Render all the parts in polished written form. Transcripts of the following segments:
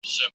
So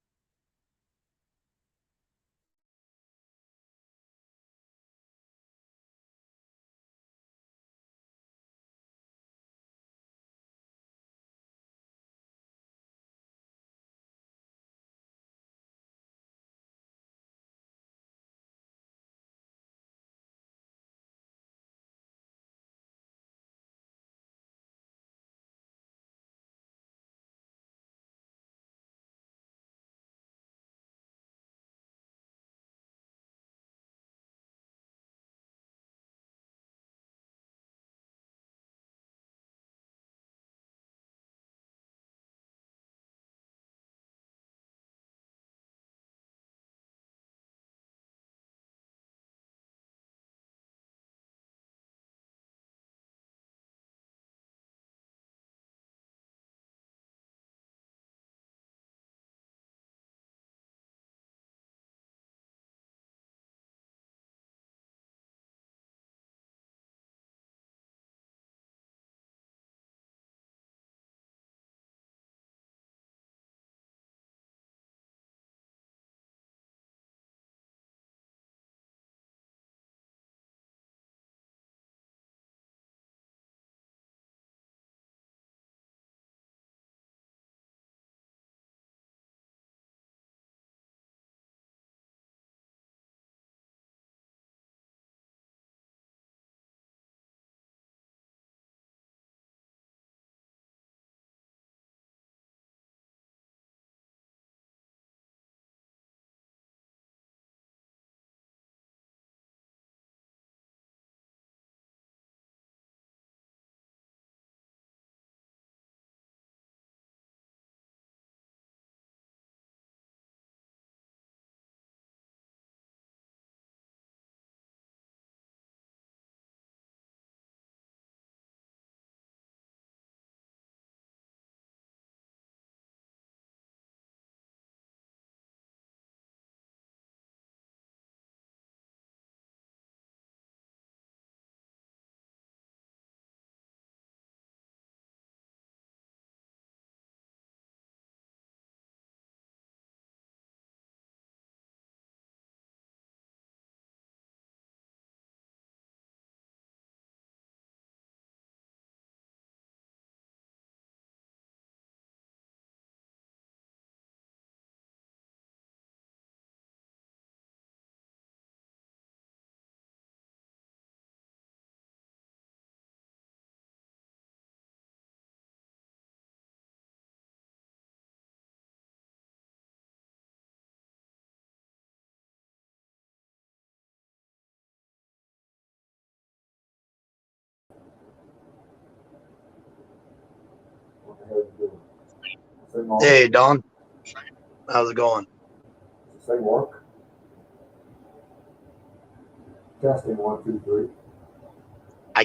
Hey, Don. How's it going? Say work. Testing 1, 2, 3. I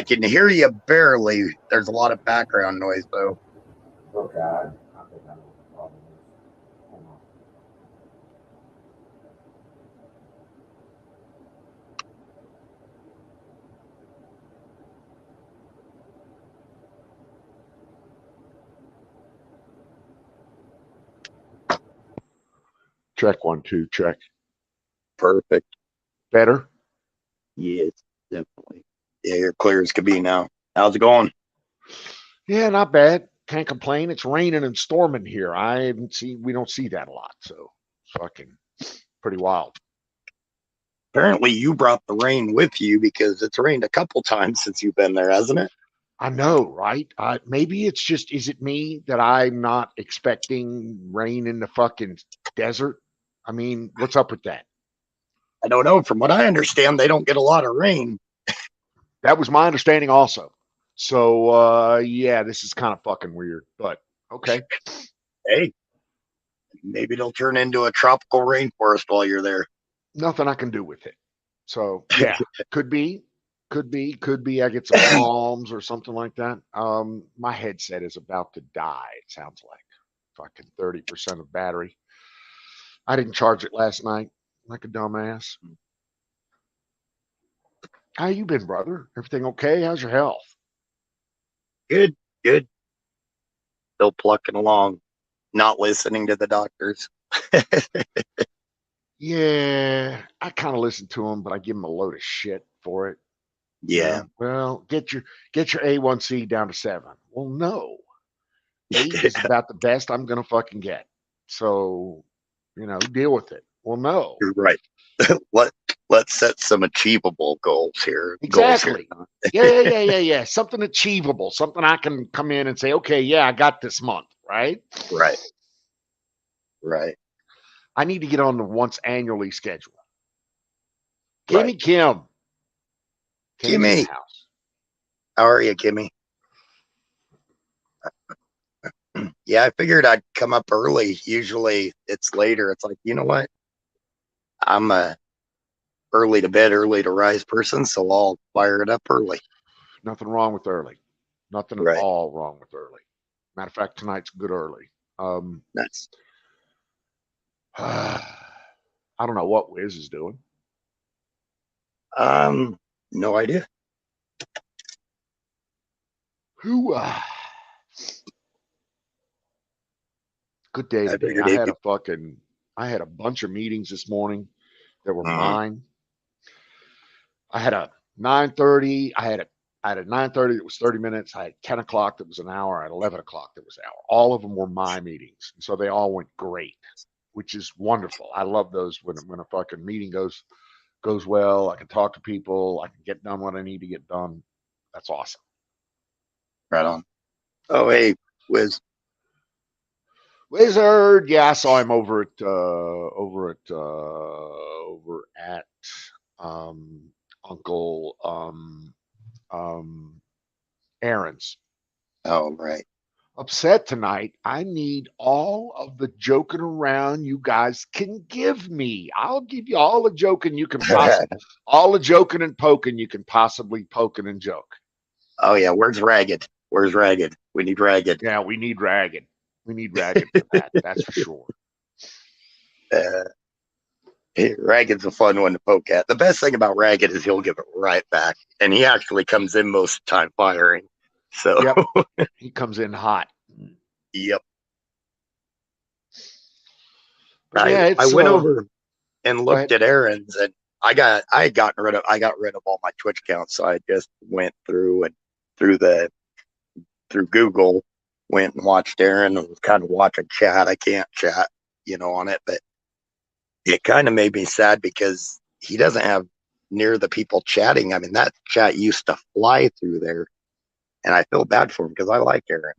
can hear you barely. There's a lot of background noise though. Okay, I think I know what the problem is. Hold on. Check 1, 2, check. Perfect. Better? Yes, definitely. Yeah, you're clear as could be now. How's it going? Yeah, not bad. Can't complain. It's raining and storming here. I haven't seen. We don't see that a lot, so fucking pretty wild. Apparently you brought the rain with you because it's rained a couple times since you've been there, hasn't it? I know, right? Maybe it's just. Is it me that I'm not expecting rain in the fucking desert? I mean, what's up with that? I don't know. From what I understand, they don't get a lot of rain. That was my understanding also. So yeah, this is kind of fucking weird, but okay. Hey, maybe it'll turn into a tropical rainforest while you're there. Nothing I can do with it. So yeah, could be, could be. I get some palms or something like that. My headset is about to die. It sounds like fucking 30% of battery. I didn't charge it last night, like a dumbass. How you been, brother? Everything okay? How's your health? Good, good. Still plucking along. not listening to the doctors. Yeah, I kind of listen to them, but I give them a load of shit for it. You Yeah. know, well, get your A1C down to 7. Well, no, 8 is about the best I'm gonna fucking get. So, deal with it. Well, no, You're right. Let let's set some achievable goals here. Goals here. exactly. Yeah. Something achievable, something I can come in and say, okay, yeah, I got this month, right? Right. Right. I need to get on the once annually schedule. Right. Kimmy Kim. Kimmy's in the Kimmy, house. how are you, Kimmy? Yeah, I figured I'd come up early. Usually it's later. It's like, you know what? I'm a early to bed, early to rise person, so I'll fire it up early. Nothing wrong with early. Nothing at Right. all wrong with early. Matter of fact, tonight's good early. That's I don't know what Wiz is doing. no idea. Who? Good day I today. figured he'd be I had a bunch of meetings this morning that were uh, mine. I had a 9:30. I had a 9:30 that was 30 minutes. I had 10 o'clock that was an hour. I had 11 o'clock that was an hour. All of them were my meetings, and so they all went great, which is wonderful. I love those when a fucking meeting goes well. I can talk to people. I can get done what I need to get done. That's awesome. right on. Oh, hey, Wiz. Wizard, yeah, I saw him over at Uncle Aaron's. Oh, right. Upset tonight. I need all of the joking around you guys can give me. I'll give you all the joking you can possibly, all the joking and poking you can possibly poking and joke. Oh yeah, where's Ragged? Where's Ragged? We need Ragged. Yeah, we need Ragged. We need Ragged for that. That's for sure. Uh, Ragged's a fun one to poke at. The best thing about Ragged is he'll give it right back, and he actually comes in most of the time firing. So, Yep, he comes in hot. yep. But yeah, I it's went over and go looked ahead. at Aaron's, and I got rid of all my Twitch accounts, so I just went through and through the through Google, went and watched Aaron and was kind of watching chat. I can't chat, on it, but it kind of made me sad because he doesn't have near the people chatting. I mean, that chat used to fly through there, and I feel bad for him because I like Aaron,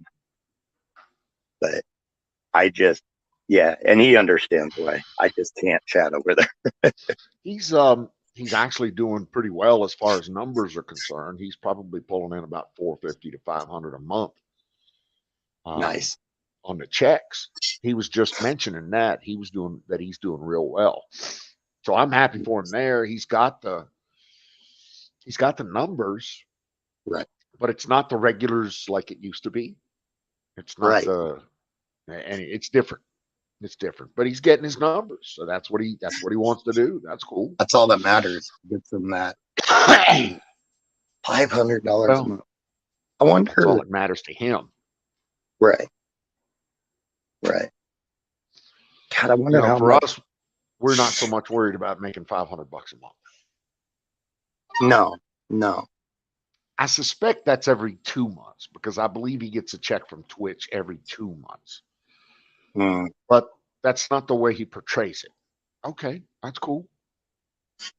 but I just, yeah, and he understands why. I just can't chat over there. He's actually doing pretty well as far as numbers are concerned. He's probably pulling in about 450 to 500 a month um, Nice. on the checks. He was just mentioning that he's doing real well. So I'm happy for him there. He's got the numbers, Right. but it's not the regulars like it used to be. It's not Right. the and it's different. It's different, but he's getting his numbers, so that's what he wants to do. That's cool. That's all that matters. Gets them that $500 a Well, month. I that's all wonder. that matters to him. Right. Right. God, I wonder how For much. us, we're not so much worried about making $500 a month. No, no. I suspect that's every 2 months because I believe he gets a check from Twitch every 2 months. Hmm. But that's not the way he portrays it. Okay, that's cool.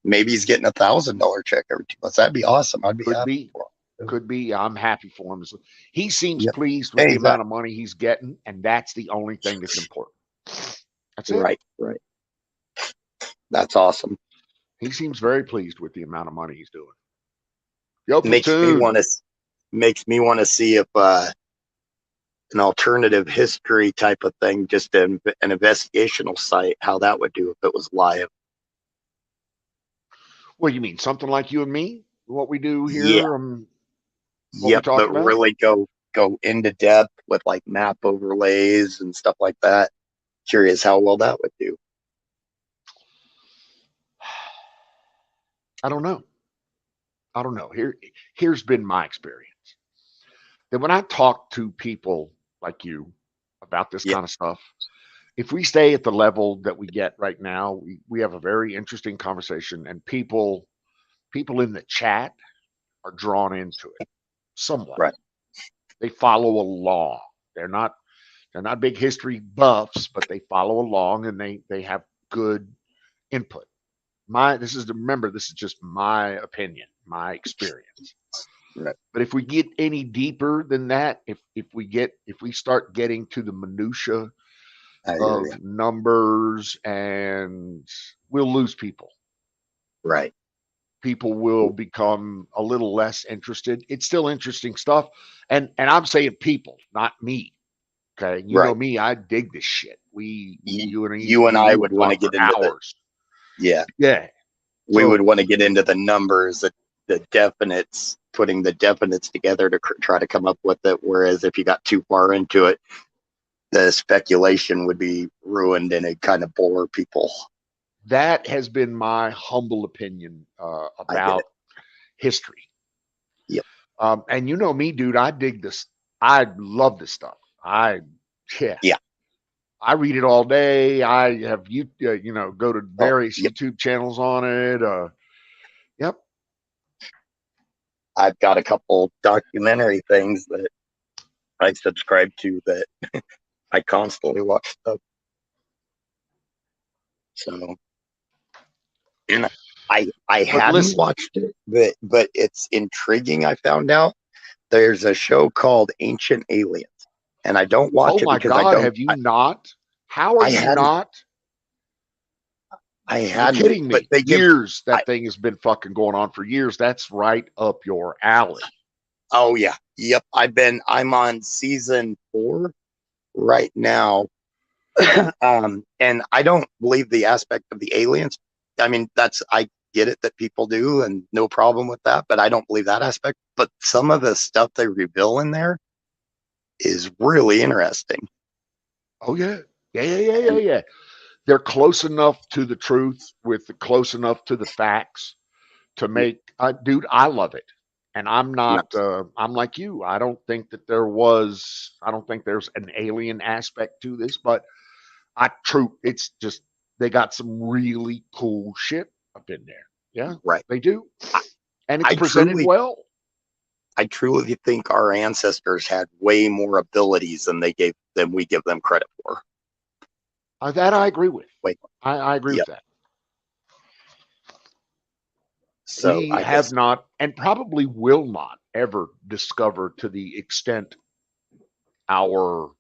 Maybe he's getting $1,000 check every 2 months. That'd be awesome. I'd be Could happy be. for him. Could be. I'm happy for him. He seems Yep. pleased with the Hey, amount of money he's getting, and that's the only thing that's important. That's it. right, right. That's awesome. He seems very pleased with the amount of money he's doing. Yo, Makes me platoon. want to see if an alternative history type of thing, just an investigational site, how that would do if it was live. What you mean? Something like you and me? What we do Yeah. here? What we Yep. talk But about? really go into depth with like map overlays and stuff like that. Curious how well that would do. I don't know. I don't know. Here's been my experience. That when I talk to people like you about this Yeah. kind of stuff. If we stay at the level that we get right now, we have a very interesting conversation, and people in the chat are drawn into it somewhat. Right. They follow along. They're not big history buffs, but they follow along and they have good input. This is just my opinion, my experience. Right. But if we get any deeper than that, if we start getting to the minutia I hear of you. numbers, and we'll lose people. Right. People will become a little less interested. It's still interesting stuff. And I'm saying people, not me. Okay. You know Right. me, I dig this shit. You and I We would would want to talk for get into the, hours. yeah, Yeah. we would So want to get into the numbers, the definites, putting the definites together to try to come up with it. Whereas if you got too far into it, the speculation would be ruined and it kind of bore people. that has been my humble opinion I get about it. history. Yep. And you know me, dude, I dig this. I love this stuff. Yeah. Yeah. I read it all day. I have go to Oh, various yep. YouTube channels on it. Yep. I've got a couple documentary things that I subscribe to that I constantly watch stuff. So, and I But hadn't listen, watched it, but it's intriguing. I found out there's a show called Ancient Aliens, and I don't oh watch it my because I God, don't. have you not? How are I you hadn't. not? I You're hadn't. kidding But me. they give. Years. I That thing has been fucking going on for years. That's right up your alley. Oh yeah, yep. I'm on season 4 right now. And I don't believe the aspect of the aliens. I mean, I get it that people do, and no problem with that, but I don't believe that aspect. But some of the stuff they reveal in there is really interesting. Oh yeah. And Yeah. They're close enough to the truth with close enough to the facts to yeah, make dude, I love it. And I'm no, not I'm like you. I don't think there's an alien aspect to this, but it's just they got some really cool shit up in there. Yeah, right. they do. I, And it's I presented truly, well. I truly think our ancestors had way more abilities than we give them credit for. That I agree with. Wait, I agree with yep. that. So We I have guess not, and probably will not, ever discover to the extent our,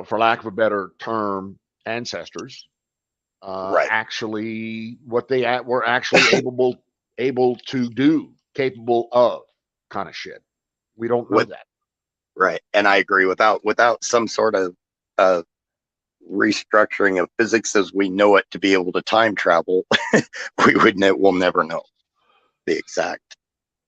for lack of a better term, ancestors right. actually what they were actually able to do, capable of, kind of shit. We don't know With that. Right, and I agree. Without some sort of uh, restructuring of physics as we know it to be able to time travel, we'll never know the exact.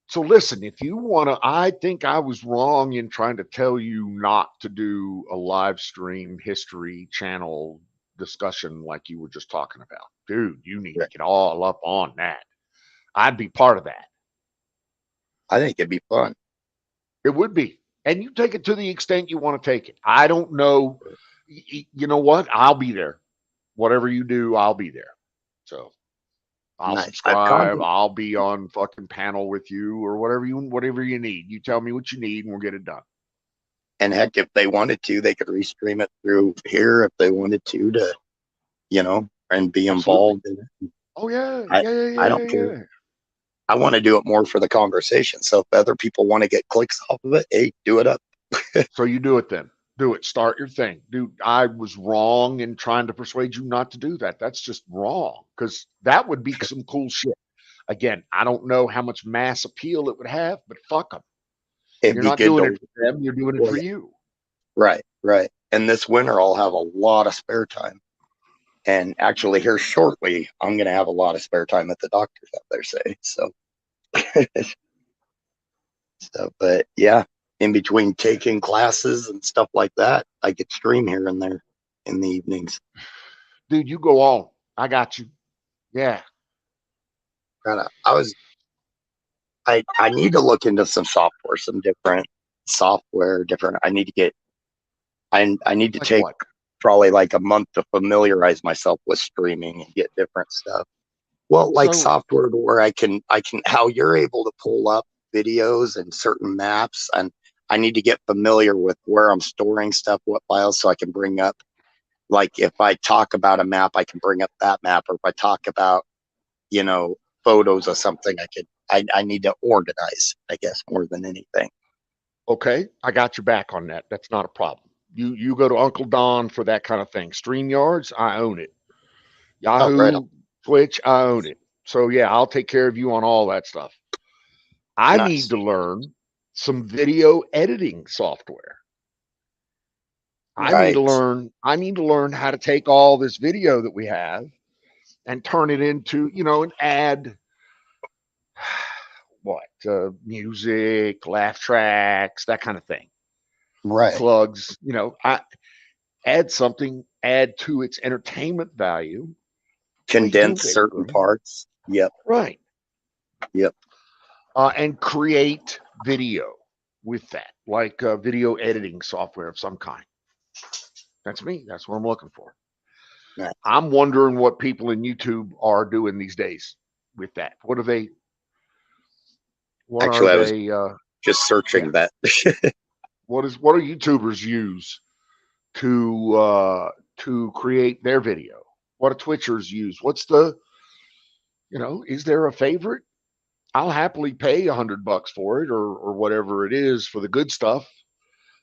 So listen, if you want to, I think I was wrong in trying to tell you not to do a live stream history channel discussion like you were just talking about. Dude, you need to Right. get all up on that. I'd be part of that. I think it'd be fun. It would be. And you take it to the extent you want to take it. I don't know. You know what? I'll be there. Whatever you do, I'll be there. So I'll Nice. I've subscribe. con I'll be on fucking panel with you or whatever you need. You tell me what you need and we'll get it done. and heck, if they wanted to, they could restream it through here if they wanted to and be Absolutely. involved in it. Oh yeah, I yeah, yeah, I yeah, don't yeah, care. yeah. I want to do it more for the conversation. So if other people want to get clicks off of it, hey, do it up. So you do it then. Do it. Start your thing. Dude, I was wrong in trying to persuade you not to do that. That's just wrong because that would be some cool shit. Again, I don't know how much mass appeal it would have, but fuck them. It'd You're be not good doing it to. for them. You're doing it Well, for yeah, you. right, right. And this winter, I'll have a lot of spare time. And actually, here shortly, I'm going to have a lot of spare time at the doctor's out there, say. So, but yeah, in between taking classes and stuff like that, I could stream here and there in the evenings. Dude, you go on. I got you. Yeah. I was, I need to look into some software, some different software, I need to get I need to Like take what? probably like a month to familiarize myself with streaming and get different stuff. Well, like So software to where I can how you're able to pull up videos and certain maps, and I need to get familiar with where I'm storing stuff, what files, so I can bring up, like if I talk about a map, I can bring up that map, or if I talk about, you know, photos of something, I need to organize, I guess, more than anything. okay, I got your back on that. That's not a problem. You go to Uncle Don for that kind of thing. StreamYards, I own it. Oh, right on. Yahoo, Twitch, I own it. So yeah, I'll take care of you on all that stuff. I need Nice. to learn some video editing software. Right. I need to learn how to take all this video that we have and turn it into, and add what music, laugh tracks, that kind of thing. Right. Plugs, I add something, add to its entertainment value. Please do, Condense baby certain girl. parts. Yep. Right. Yep. And create video with that, like video editing software of some kind. That's me. That's what I'm looking for. Right. I'm wondering what people in YouTube are doing these days with that. What are they? What are Actually, I was they? just Yeah. searching that. What do YouTubers use to create their video? What do Twitchers use? Is there a favorite? I'll happily pay $100 for it or whatever it is for the good stuff.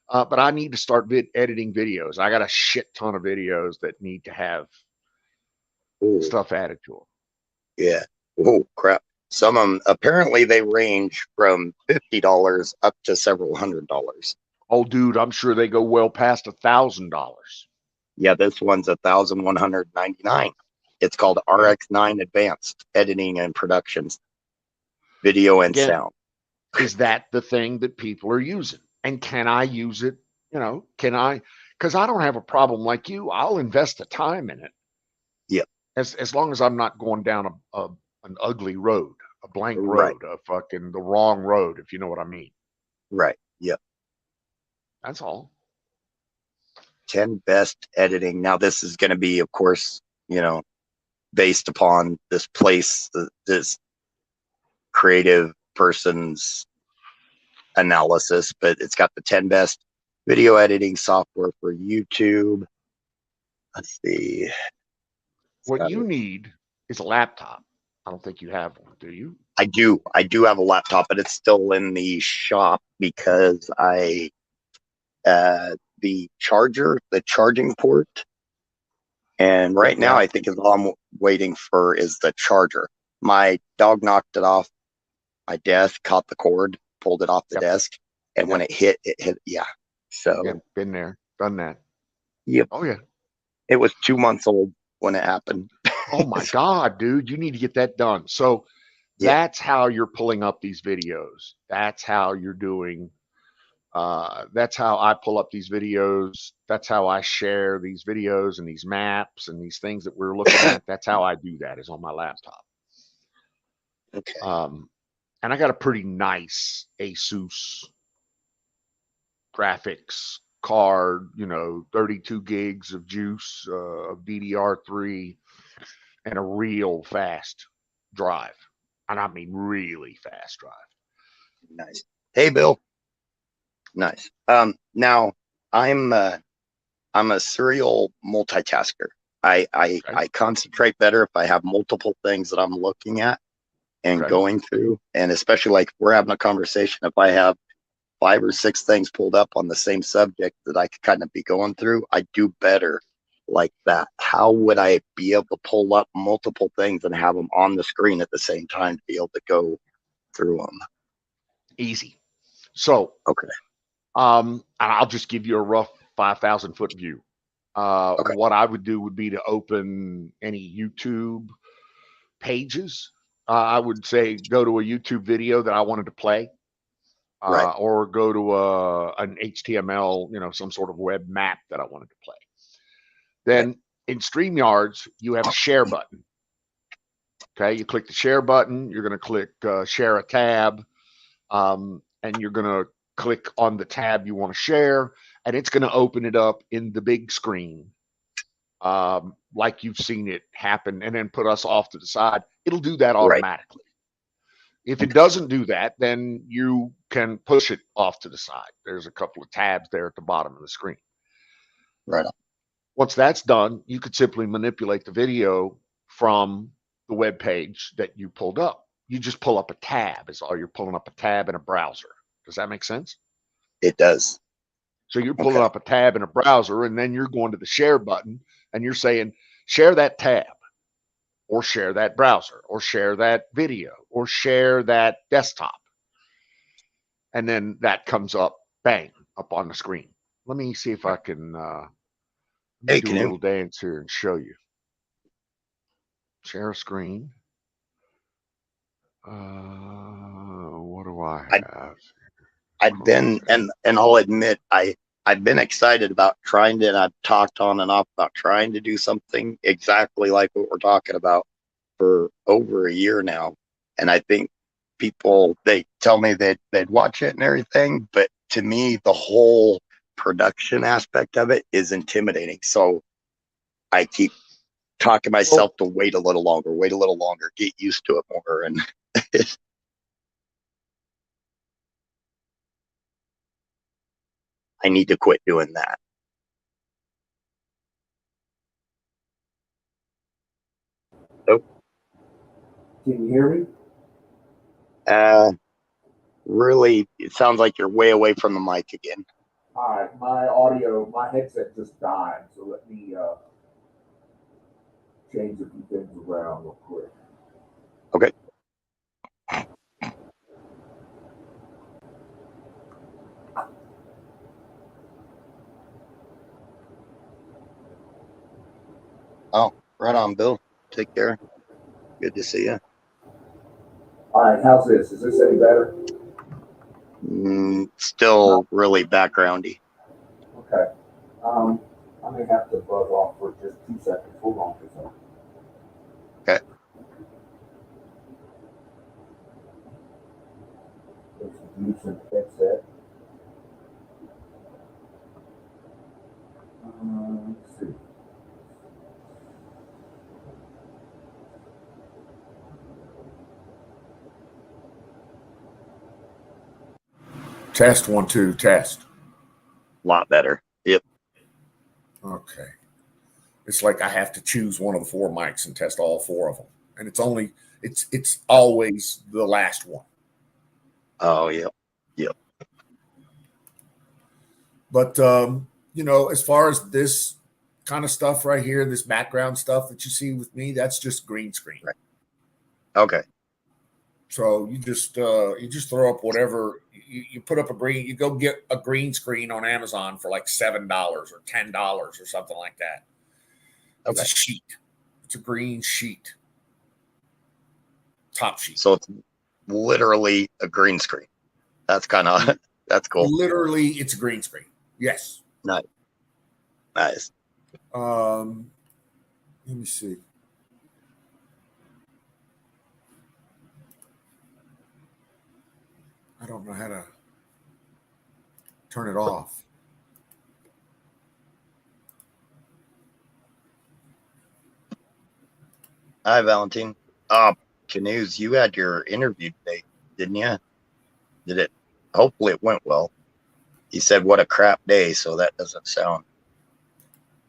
But I need to start editing videos. I got a shit ton of videos that need to have Oh, stuff added to them. yeah. Oh, crap. Some of them, apparently, they range from $50 up to several $100s. Oh, dude, I'm sure they go well past $1,000. Yeah, this one's 1,199. It's called Okay. RX9 Advanced Editing and Productions, Video and Again, Sound. is that the thing that people are using? And can I use it? Can I? Because I don't have a problem like you. I'll invest the time in it Yep. as long as I'm not going down an ugly road, a blank Right. road, a fucking the wrong road, if you know what I mean. Right. Yep. That's all. 10 best editing. Now, this is going to be, of course, you know, based upon this place, this creative person's analysis, but it's got the 10 best video editing software for YouTube. Let's see. It's What got you need is a laptop. I don't think you have one, do you? I do have a laptop, but it's still in the shop because the charging port, and right Went now I out. think is all I'm waiting for is the charger. My dog knocked it off my desk, caught the cord, pulled it off the Yep. desk, and when Yep. it hit. Yeah. So Yep. Been there. Done that. yep, Oh yeah. it was 2 months old when it happened. Oh my God, dude, you need to get that done. So Yeah. that's how you're pulling up these videos. That's how you're doing. That's how I pull up these videos. That's how I share these videos and these maps and these things that we're looking at. That's how I do that is on my laptop. Okay. Um, and I got a pretty nice Asus graphics card, 32 gigs of juice of DDR3 and a real fast drive. And I mean really fast drive. Nice. Hey, Bill. Nice. Now I'm a serial multitasker. Okay. I concentrate better if I have multiple things that I'm looking at and Okay. going through, and especially like we're having a conversation. If I have 5 or 6 things pulled up on the same subject that I could kind of be going through, I do better like that. How would I be able to pull up multiple things and have them on the screen at the same time to be able to go through them? Easy. So, Okay. and I'll just give you a rough 5,000-foot view. Okay. What I would do would be to open any YouTube pages. I would say go to a YouTube video that I wanted to play, Right. or go to an HTML, some sort of web map that I wanted to play. Right. Then in StreamYards, you have a share button. Okay, you click the share button. You're going to click share a tab, and you're going to click on the tab you want to share, and it's going to open it up in the big screen, like you've seen it happen, and then put us off to the side. It'll do that Right. automatically. If it doesn't do that, then you can push it off to the side. There's a couple of tabs there at the bottom of the screen. Right on. Once that's done, you could simply manipulate the video from the web page that you pulled up. You just pull up a tab, is all. You're pulling up a tab in a browser. Does that make sense? It does. So you're pulling Okay. up a tab in a browser, and then you're going to the share button, and you're saying, share that tab, or share that browser, or share that video, or share that desktop. And then that comes up, bang, up on the screen. Let me see if I can Hey, do a little Canoe. dance here and show you. Share a screen. What do I I have? I've been and I'll admit I've been excited about trying to, and I've talked on and off about trying to do something exactly like what we're talking about for over a year now. And I think people, they tell me that they'd watch it and everything, but to me the whole production aspect of it is intimidating. So I keep talking Well, myself to wait a little longer, get used to it more. And I need to quit doing that. So, Can you hear me? uh, really, it sounds like you're way away from the mic again. All right, my headset just died, so let me change a few things around real quick. Okay. Oh, right on, Bill. Take care. Good to see you. All right, how's this? Is this any better? Still really backgroundy. Okay. I may have to buzz off for just 2 seconds. Hold on for a second. Okay. Let's use some headset. Let's see. Test 1 2 test. A lot better. Yep. Okay. It's like I have to choose one of the 4 mics and test all 4 of them, and it's always the last one. Oh, yep. Yep. But as far as this kind of stuff right here, this background stuff that you see with me, that's just green screen. Right. Okay. So you just throw up whatever you put up you go get a green screen on Amazon for like $7 or $10 or something like that. It's Okay. a sheet. It's a green sheet. Top sheet. So it's literally a green screen. That's kind of that's cool. Literally, it's a green screen. Yes. Nice. Nice. Let me see. I don't know how to turn it off. Hi, Valentine. Canoes, you had your interview today, didn't you? Did it? Hopefully it went well. He said, "What a crap day," so that doesn't sound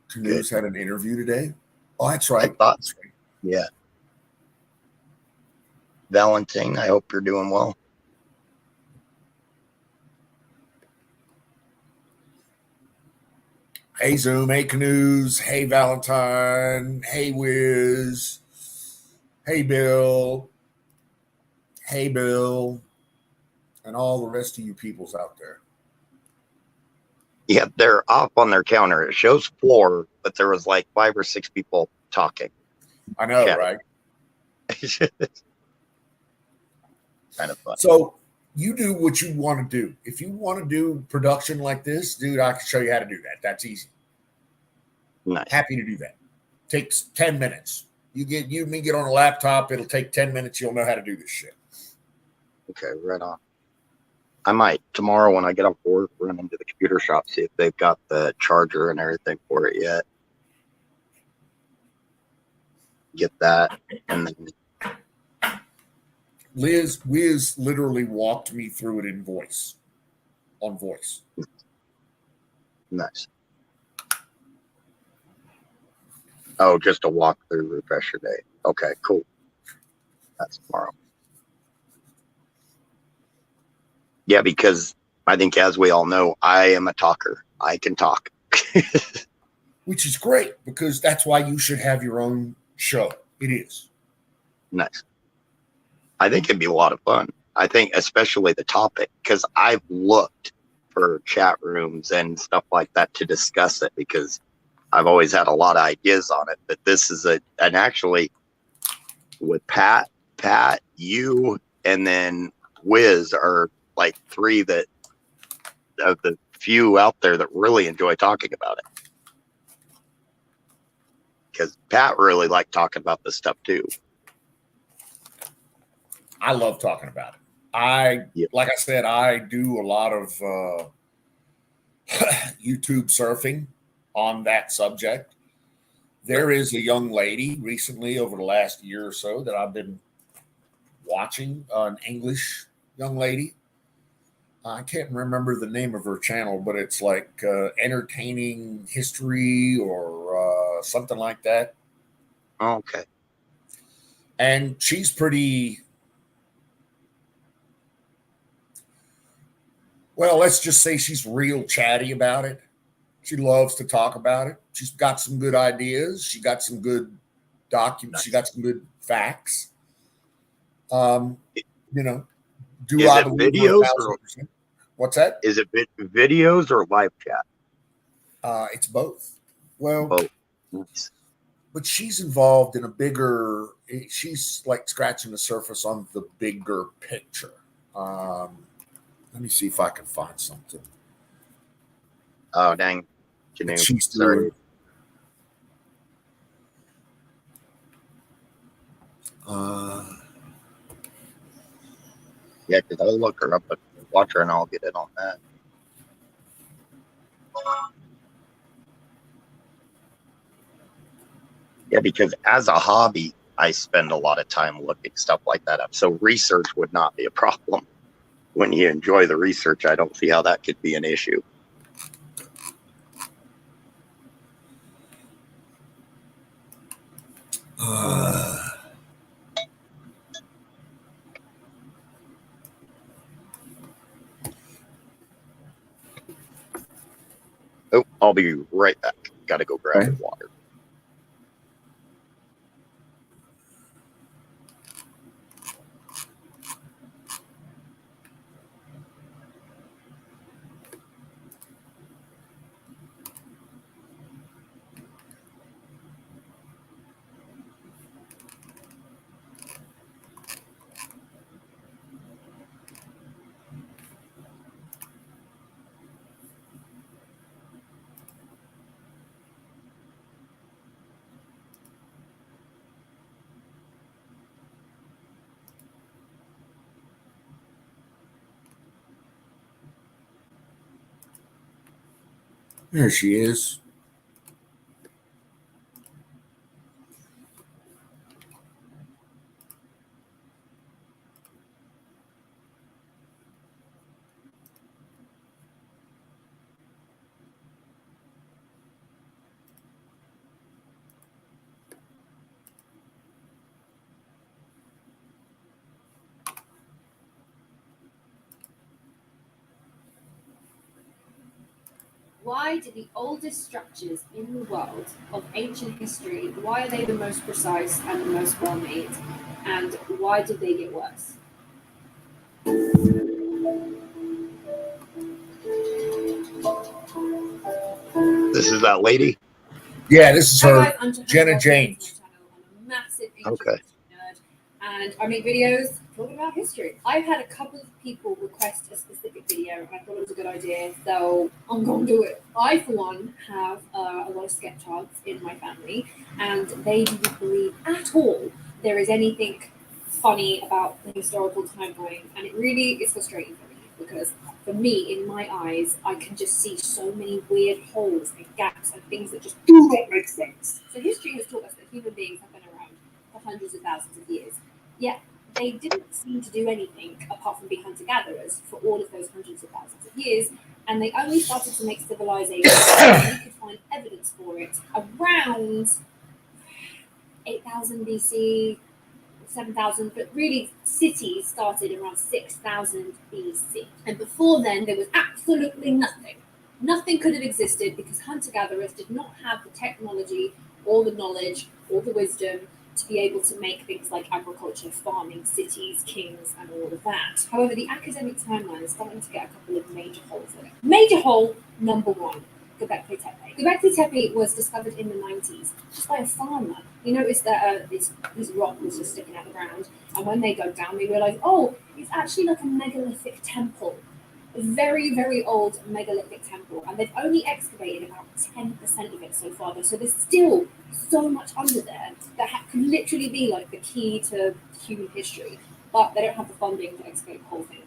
Canoes good. had an interview today. Oh, that's I right. thought, That's right. yeah. Valentine, I hope you're doing well. Hey, Zoom. Hey, Canoes. Hey, Valentine. Hey, Wiz. Hey, Bill. Hey, Bill. And all the rest of you peoples out there. Yeah, they're off on their counter. It shows 4, but there was like 5 or 6 people talking. I know, Chatting. right? Kind of fun. So you do what you want to do. If you want to do production like this, dude, I can show you how to do that. That's easy. Nice. Happy to do that. Takes 10 minutes. You and me get on a laptop. It'll take 10 minutes. You'll know how to do this shit. Okay, right on. I might tomorrow when I get off work run into the computer shop, see if they've got the charger and everything for it yet. Get that, and then Wiz literally walked me through it on voice. nice. Oh, just a walk through refresher day. Okay, cool. That's tomorrow. Yeah, because I think, as we all know, I am a talker. I can talk. Which is great because that's why you should have your own show. It is. Nice. I think it'd be a lot of fun. I think especially the topic, because I've looked for chat rooms and stuff like that to discuss it, because I've always had a lot of ideas on it. But this is and actually with Pat, you, and then Wiz are like three that of the few out there that really enjoy talking about it. Because Pat really liked talking about this stuff too. I love talking about it. Like I said, I do a lot of YouTube surfing on that subject. There is a young lady recently over the last year or so that I've been watching, an English young lady. I can't remember the name of her channel, but it's like entertaining history or something like that. Okay. And she's pretty, well, let's just say she's real chatty about it. She loves to talk about it. She's got some good ideas. She got some good documents. She got some good facts. You know, do I believe her 1,000%? What's that? Is it videos or live chat? It's both. Well, both. Nice. But she's involved in a bigger. She's like scratching the surface on the bigger picture. Let me see if I can find something. Oh dang! She's sorry. Yeah, because I'll look her up and watch her, and I'll get in on that. Yeah, because as a hobby, I spend a lot of time looking stuff like that up. So research would not be a problem. When you enjoy the research, I don't see how that could be an issue. Oh, I'll be right back. Got to go grab some water. There she is. Why do the oldest structures in the world of ancient history, why are they the most precise and the most well made? And why did they get worse? This is that lady? Yeah, this is her, Hi guys, Jenna James. I'm a massive ancient Okay. history nerd, and I make videos talking about history. I've had a couple of people request a specific video, and I thought it was a good idea, so I'm going to do it. I, for one, have a lot of skeptards in my family, and they do not believe at all there is anything funny about the historical timeline, and it really is frustrating for me because for me, in my eyes, I can just see so many weird holes and gaps and things that just do not make sense. So history has taught us that human beings have been around for hundreds of thousands of years. Yet they didn't seem to do anything apart from be hunter-gatherers for all of those hundreds of thousands of years, and they only started to make civilization when we could find evidence for it around 8,000 BC, 7,000, but really cities started around 6,000 BC. And before then, there was absolutely nothing. Nothing could have existed because hunter-gatherers did not have the technology or the knowledge or the wisdom to be able to make things like agriculture, farming, cities, kings, and all of that. However, the academic timeline is starting to get a couple of major holes in it. Major hole number one, Göbekli Tepe. Göbekli Tepe was discovered in the 90s just by a farmer. You notice that this rock was just sticking out the ground, and when they dug down, they realized, oh, it's actually like a megalithic temple. A very, very old megalithic temple, and they've only excavated about 10% of it so far, though. So there's still so much under there that could literally be like the key to human history, but they don't have the funding to excavate the whole thing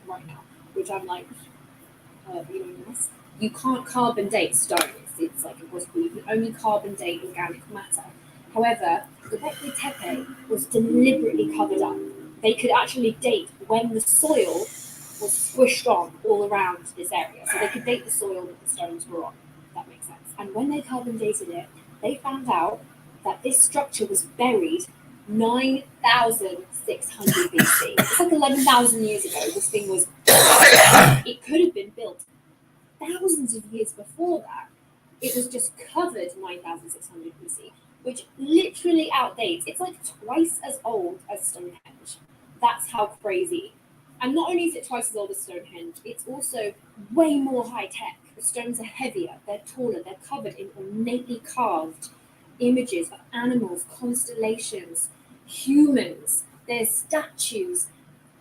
right now, which I'm like, yes. You can't carbon date stones. It's like impossible. You can only carbon date organic matter. However, Göbekli Tepe was deliberately covered up. They could actually date when the soil was squished on all around this area. So they could date the soil that the stones were on. That makes sense. And when they carbon dated it, they found out that this structure was buried 9,600 BC. It's like 11,000 years ago. This thing was, it could have been built thousands of years before that. It was just covered 9,600 BC, which literally outdates. It's like twice as old as Stonehenge. That's how crazy. And not only is it twice as old as Stonehenge, it's also way more high tech. The stones are heavier, they're taller, they're covered in ornately carved images of animals, constellations, humans, there's statues.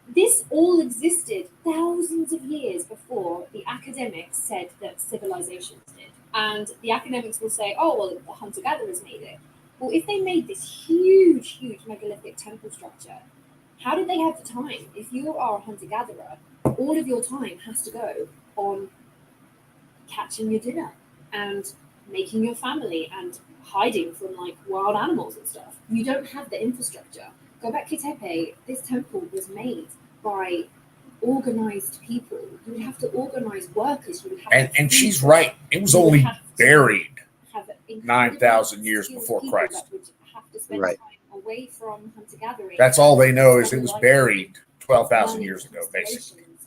This all existed thousands of years before the academics said that civilizations did. And the academics will say, oh, well, the hunter-gatherers made it. Well, if they made this huge, huge megalithic temple structure, how did they have the time? If you are a hunter-gatherer, all of your time has to go on catching your dinner and making your family and hiding from like wild animals and stuff. You don't have the infrastructure. Göbekli Tepe, this temple was made by organized people. You would have to organize workers. You would have And she's right. It was only buried 9,000 years before Christ. That would have to spend Right. time away from hunter gathering. That's all they know is it was buried 12,000 years ago, basically. And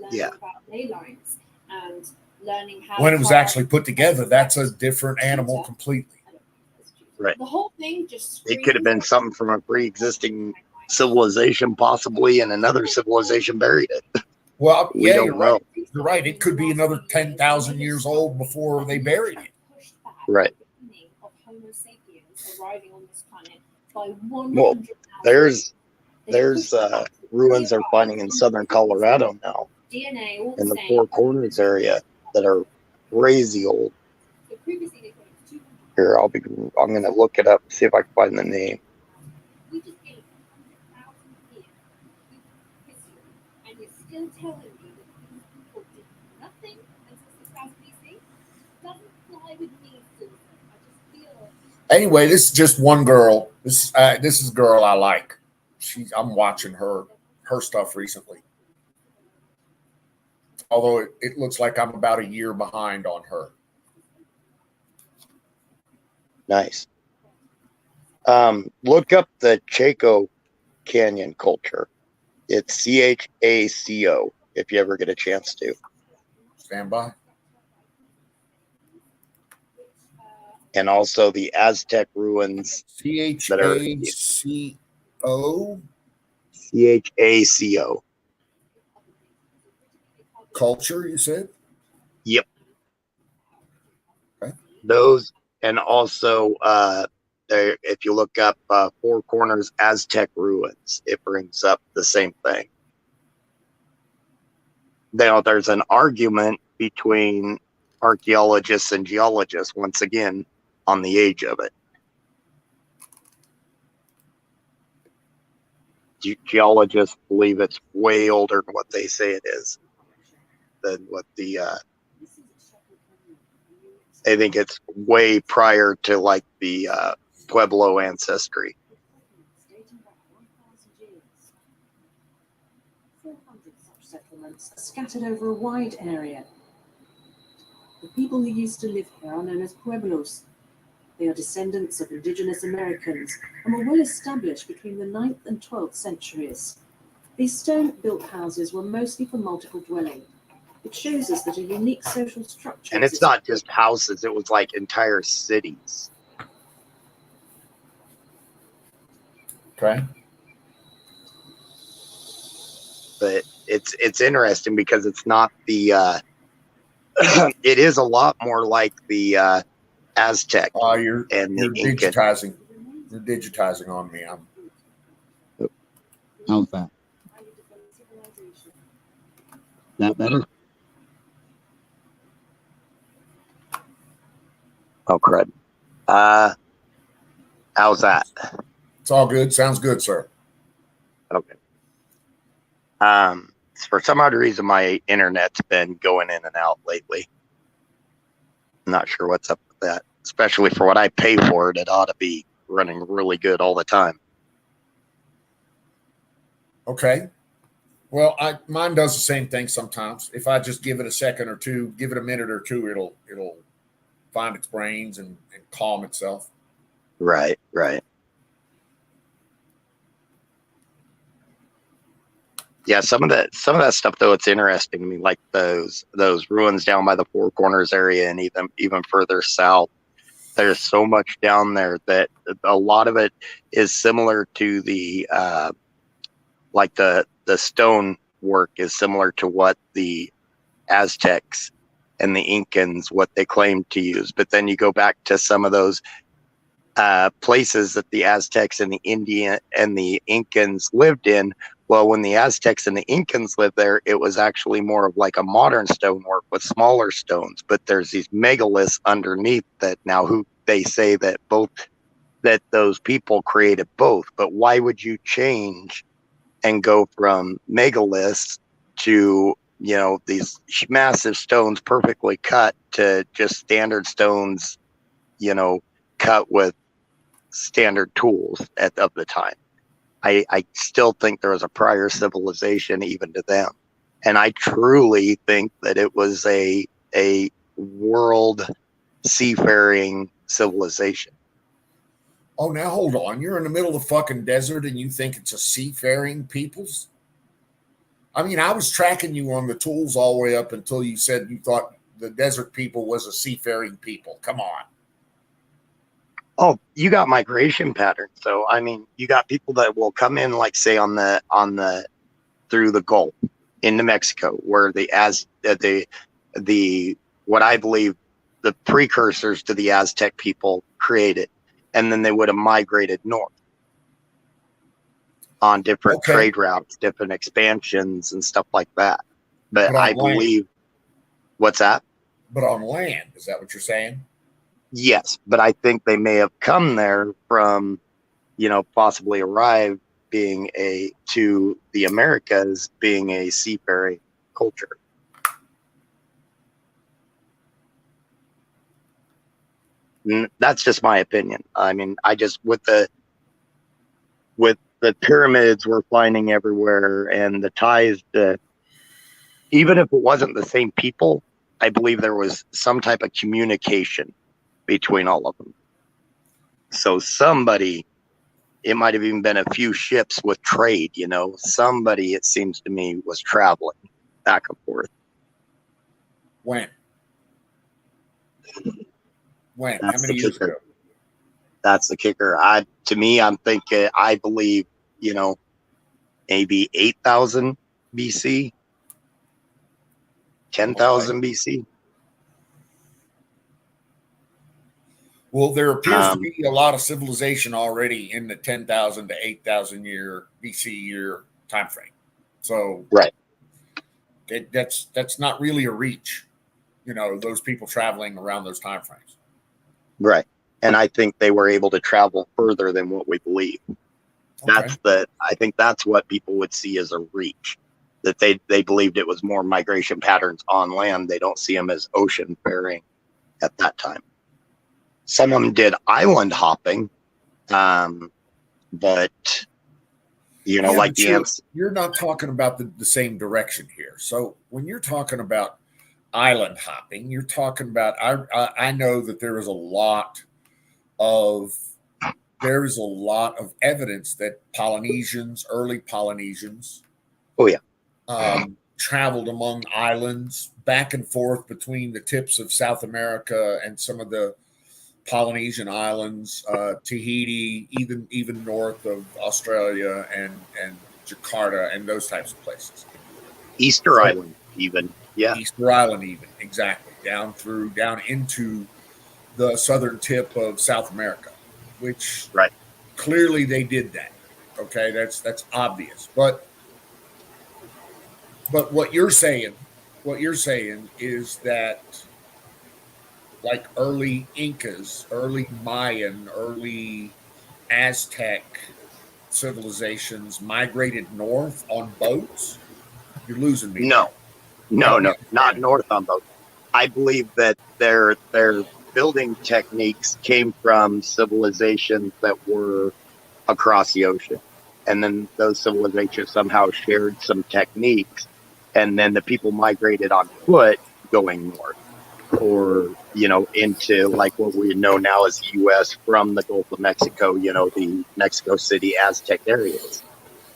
learning about ley lines and learning how When it was actually put together, that's a different animal completely. Right. The whole thing just It could have been something from a pre-existing civilization, possibly, and another civilization buried it. Well, We yeah, don't you're know. right. You're right. It could be another 10,000 years old before they buried it. Right. Of Homo sapiens arriving on this planet by Well, 100,000. there's ruins they're finding in southern Colorado now, DNA all in the same. Four Corners area, that are crazy old. So previously they put it 200. Here, I'm gonna look it up, see if I can find the name. We just gave 100,000 years of history, and you're still telling me that these people did nothing until 6,000 BC? Doesn't fly with me, Susan. I just feel. Anyway, this is just one girl. This is a girl I like. I'm watching her stuff recently. Although it looks like I'm about a year behind on her. Nice. Look up the Chaco Canyon culture. It's CHACO if you ever get a chance to. Stand by. And also the Aztec ruins. CHACO CHACO. culture, you said? Yep. Okay. Those, and also if you look up Four Corners Aztec ruins, it brings up the same thing. Now, there's an argument between archaeologists and geologists, once again, on the age of it. Geologists believe it's way older than what they say it is. than what the I think it's way prior to like the Pueblo ancestry. 400 such settlements are scattered over a wide area. The people who used to live here are known as Pueblos. They are descendants of indigenous Americans and were well established between the 9th and 12th centuries. These stone-built houses were mostly for multiple dwelling. It shows us that a unique social structure And it's not just houses, it was like entire cities. Okay. But it's interesting because it's not the it is a lot more like the Aztec You're and the Incan. digitizing. You're digitizing on me. How's that? That better? Oh crud. How's that? It's all good. Sounds good, sir. Okay. For some odd reason, my internet's been going in and out lately. I'm not sure what's up with that. Especially for what I pay for it, it ought to be running really good all the time. Okay. Well, mine does the same thing sometimes. If I just give it a second or two, give it a minute or two, it'll find its brains and calm itself. Right. Yeah, some of that stuff though, it's interesting to me, like those ruins down by the Four Corners area and even further south. There's so much down there that a lot of it is similar to the like the stone work is similar to what the Aztecs and the Incans, what they claimed to use. But then you go back to some of those places that the Aztecs and the Incans lived in. Well, when the Aztecs and the Incans lived there, it was actually more of like a modern stonework with smaller stones. But there's these megaliths underneath that now who they say that those people created both. But why would you change and go from megaliths to, these massive stones perfectly cut to just standard stones, cut with standard tools of the time? I still think there was a prior civilization even to them. And I truly think that it was a world seafaring civilization. Oh, now hold on. You're in the middle of the fucking desert and you think it's a seafaring peoples? I mean, I was tracking you on the tools all the way up until you said you thought the desert people was a seafaring people. Come on. Oh, you got migration patterns. So, I mean, you got people that will come in, like say through the Gulf into Mexico, where what I believe the precursors to the Aztec people created, and then they would have migrated north on different trade routes, different expansions and stuff like that. But I believe, what's that? But on land, is that what you're saying? Yes, but I think they may have come there from, possibly arrived to the Americas being a seafaring culture. That's just my opinion. I mean, with the pyramids we're finding everywhere and the ties to, even if it wasn't the same people, I believe there was some type of communication between all of them. So somebody, it might have even been a few ships with trade, somebody, it seems to me, was traveling back and forth. When? That's how many years ago? That's the kicker. I'm thinking, I believe, maybe 8,000 BC, 10,000 BC. Well, there appears to be a lot of civilization already in the 10,000 to 8,000 year BC year time frame. So right, that's not really a reach. Those people traveling around those time frames. Right, and I think they were able to travel further than what we believe. I think that's what people would see as a reach. that they believed it was more migration patterns on land. They don't see them as ocean faring at that time. Some of them did island hopping, but Yeah, like but the ants. you're not talking about the same direction here. So when you're talking about island hopping, you're talking about I know that there is a lot of evidence that early Polynesians, Oh yeah, traveled among islands back and forth between the tips of South America and some of the Polynesian islands, Tahiti, even north of Australia and Jakarta and those types of places. Easter Island, even. Yeah, Easter Island, even exactly down into the southern tip of South America, which right. clearly they did that. Okay, that's obvious. But what you're saying is that like early Incas, early Mayan, early Aztec civilizations migrated north on boats. You're losing me No, there. no, not north on boats. I believe that their building techniques came from civilizations that were across the ocean, and then those civilizations somehow shared some techniques, and then the people migrated on foot going north, or into like what we know now as the U.S. from the Gulf of Mexico, the Mexico City Aztec areas.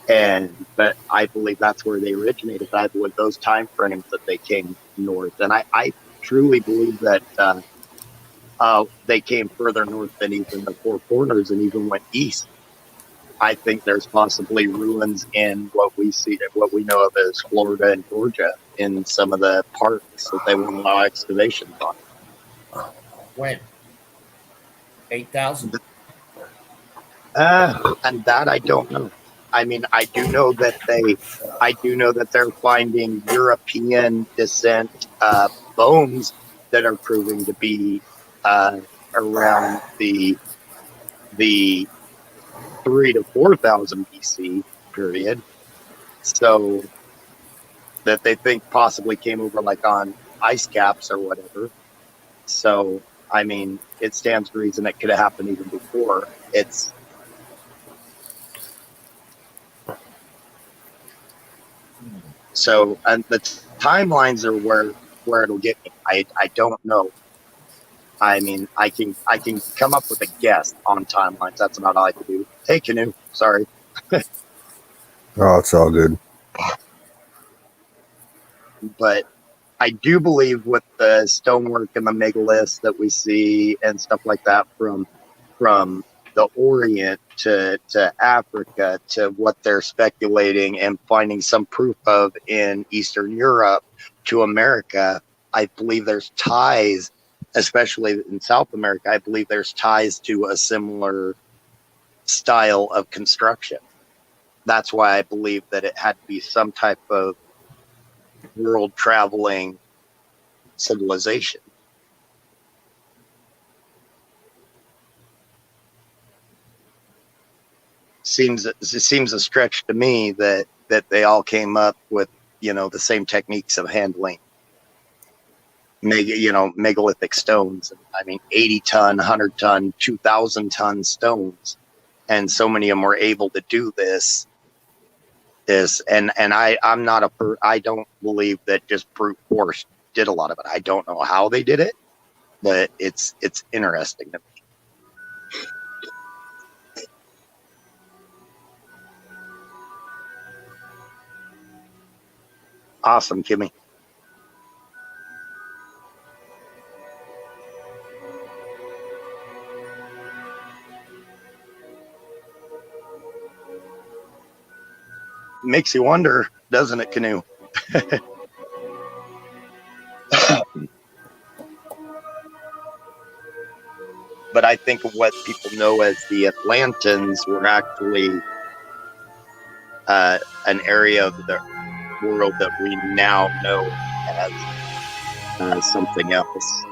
But I believe that's where they originated. I believe those time frames that they came north, and I truly believe that they came further north than even the Four Corners, and even went east. I think there's possibly ruins in what we know of as Florida and Georgia, in some of the parks that they won't allow excavations on. When 8,000? And that I don't know. I mean, I do know that they're finding European descent bones that are proving to be around the 3 to 4,000 BC period. So that they think possibly came over like on ice caps or whatever. So I mean, it stands to reason it could have happened even before. It's So, and the timelines are where it'll get me. I don't know. I mean, I can come up with a guess on timelines. That's about all I can do. Hey, Canoe. Sorry. Oh, it's all good. But I do believe with the stonework and the megaliths that we see and stuff like that from the Orient to Africa, to what they're speculating and finding some proof of in Eastern Europe to America, I believe there's ties, especially in South America. I believe there's ties to a similar style of construction. That's why I believe that it had to be some type of world traveling civilization. It seems a stretch to me that they all came up with the same techniques of handling megalithic stones. I mean, 80-ton, 100-ton, 2,000-ton stones, and so many of them were able to do this. And I don't believe that just brute force did a lot of it. I don't know how they did it, but it's interesting to me. Awesome, Kimmy. Makes you wonder, doesn't it, Canoe? But I think what people know as the Atlantans were actually an area of the world that we now know as something else,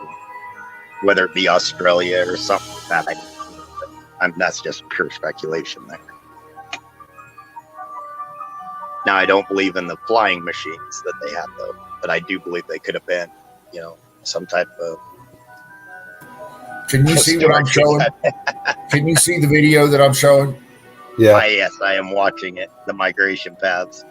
whether it be Australia or something like that. That's just pure speculation there. Now, I don't believe in the flying machines that they had, though, but I do believe they could have been, some type of. Can you see what I'm showing? Can you see the video that I'm showing? Yeah. Yes, I am watching it. The migration paths.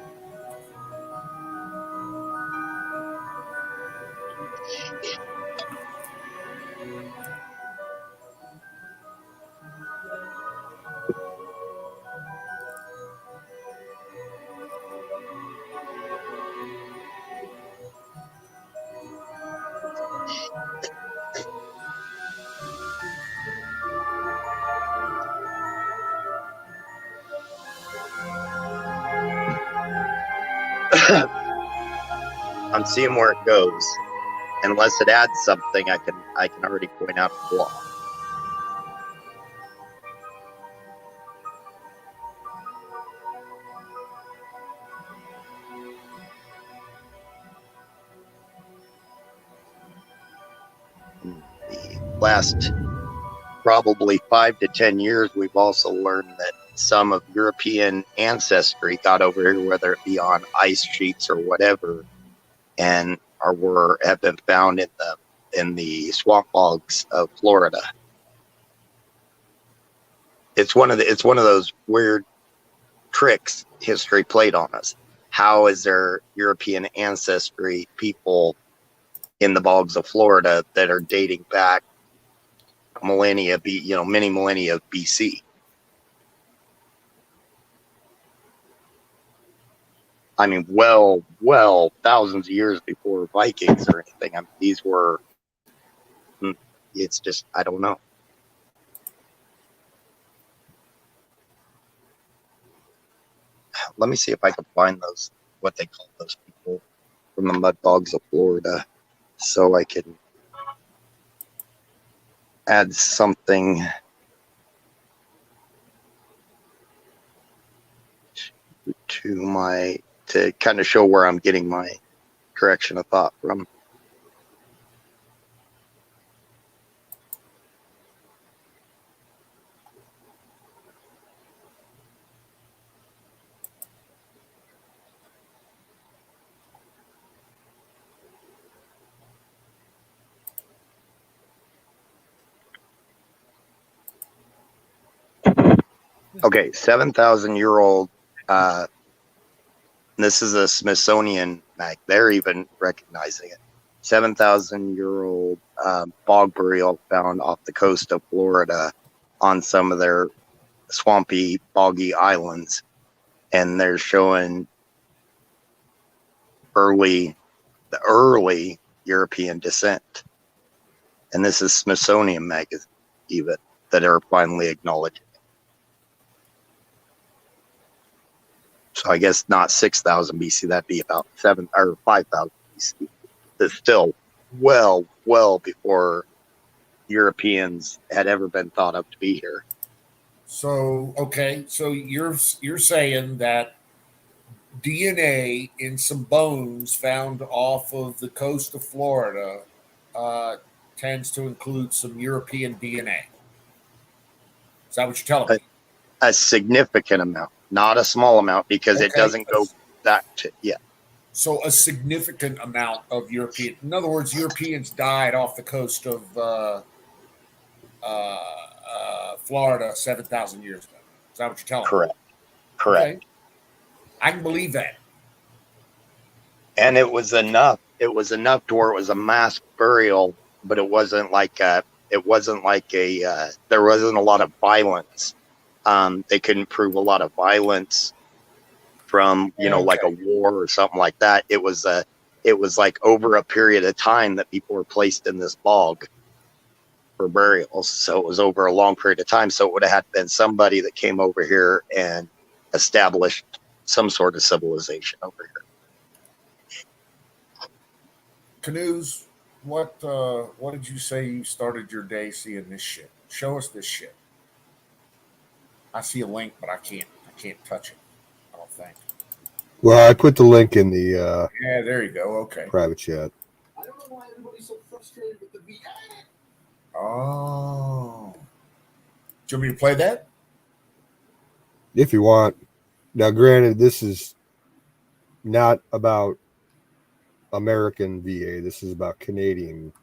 I'm seeing where it goes. Unless it adds something, I can already point out a flaw. In the last probably 5 to 10 years, we've also learned that some of European ancestry got over here, whether it be on ice sheets or whatever, and have been found in the swamp bogs of Florida. It's one of those weird tricks history played on us. How is there European ancestry people in the bogs of Florida that are dating back many millennia BC? I mean, well, thousands of years before Vikings or anything. I mean, these were. It's just, I don't know. Let me see if I can find what they call those people from the mud bogs of Florida, so I can add something to kind of show where I'm getting my correction of thought from. Okay, 7,000-year-old. This is a Smithsonian mag. They're even recognizing it. 7,000-year-old bog burial found off the coast of Florida on some of their swampy, boggy islands, and they're showing the early European descent. And this is Smithsonian magazine, even, that are finally acknowledging. So I guess not 6,000 BC, that'd be about 5,000 BC. That's still well before Europeans had ever been thought of to be here. So okay, so you're saying that DNA in some bones found off of the coast of Florida tends to include some European DNA. Is that what you're telling me? A significant amount, not a small amount, because it doesn't go back to, yeah. So a significant amount of European. In other words, Europeans died off the coast of Florida 7,000 years ago. Is that what you're telling me? Correct. Okay. I can believe that. And it was enough. It was enough to where it was a mass burial, but it wasn't like there wasn't a lot of violence. They couldn't prove a lot of violence from, like a war or something like that. It was like over a period of time that people were placed in this bog for burials. So it was over a long period of time. So it would have had been somebody that came over here and established some sort of civilization over here. Canoes, what did you say you started your day seeing this shit? Show us this shit. I see a link, but I can't touch it. I don't think. Well, I put the link in the Yeah, there you go. Okay. private chat. I don't know why everybody's so frustrated with the VR. Oh. Do you want me to play that? If you want. Now, granted, this is not about American VA. This is about Canadian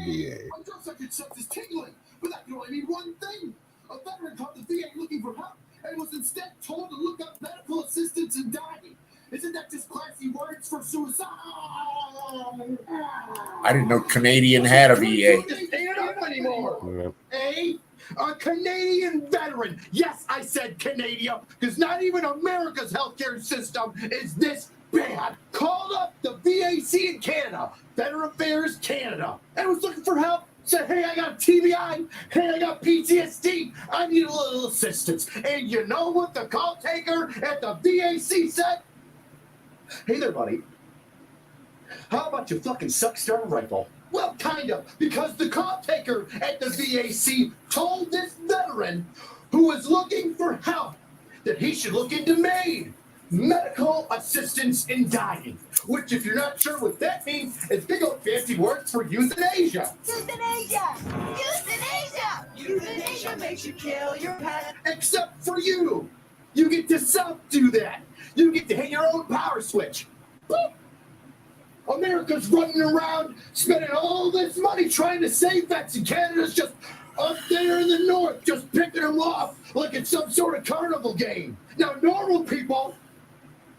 VA. My girl's second sense is tingling, but that can only mean one thing. A veteran called the VA looking for help and was instead told to look up medical assistance in dying. Isn't that just classy words for suicide? I didn't know Canadian had a VA. Stand up anymore. Yeah. A Canadian veteran. Yes, I said Canada, because not even America's healthcare system is this bad. Called up the VAC in Canada, Veteran Affairs Canada, and was looking for help. Said, hey, I got TBI. Hey, I got PTSD. I need a little assistance. And you know what the call taker at the VAC said? Hey there, buddy. How about you fucking suck star rifle? Well, kind of, because the call taker at the VAC told this veteran who was looking for help that he should look into MAID, medical assistance in dying, which, if you're not sure what that means, is big old fancy words for euthanasia. Euthanasia! Euthanasia! Euthanasia makes you kill your pet. Except for you. You get to self-do that. You get to hit your own power switch. Boop. America's running around spending all this money trying to save vets, and Canada's just up there in the north, just picking them off like it's some sort of carnival game. Now, normal people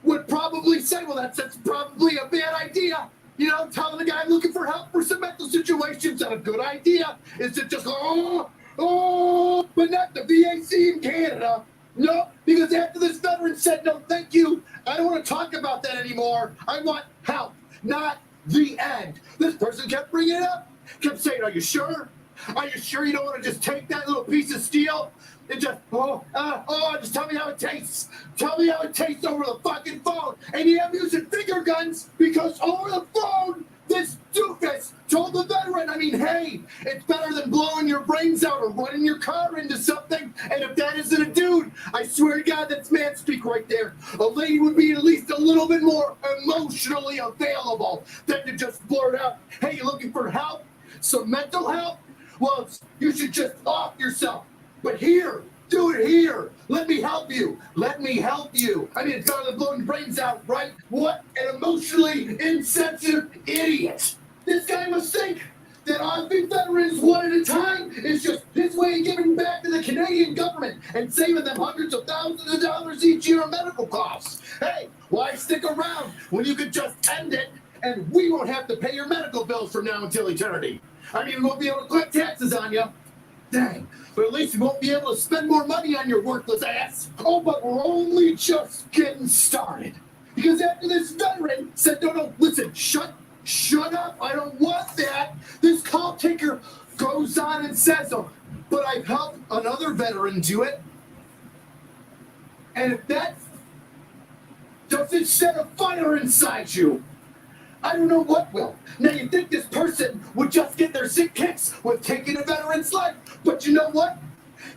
would probably say, well, that's probably a bad idea. You know, telling the guy looking for help for some mental situations that a good idea is to just go, but not the VAC in Canada. No, because after this veteran said, no, thank you, I don't want to talk about that anymore. I want help, not the end. This person kept bringing it up, kept saying, are you sure? Are you sure you don't want to just take that little piece of steel and just, just tell me how it tastes. Tell me how it tastes over the fucking phone. And yeah, I'm using finger guns because over the phone, this doofus told the veteran, hey, it's better than blowing your brains out or running your car into something. And if that isn't a dude, I swear to God, that's man speak right there. A lady would be at least a little bit more emotionally available than to just blurt out, hey, you looking for help? Some mental help? Well, you should just off yourself. But here, do it here. Let me help you. Let me help you. It's better than blowing brains out, right? What an emotionally insensitive idiot. This guy must think that Aussie veterans one at a time is just his way of giving back to the Canadian government and saving them hundreds of thousands of dollars each year on medical costs. Hey, why stick around when you could just end it and we won't have to pay your medical bills from now until eternity? We won't be able to collect taxes on you. Dang. But at least we won't be able to spend more money on your worthless ass. Oh, but we're only just getting started. Because after this veteran said, no, listen, shut up, I don't want that. This call taker goes on and says, but I've helped another veteran do it. And if that doesn't set a fire inside you, I don't know what will. Now, you think this person would just get their sick kicks with taking a veteran's life, but you know what?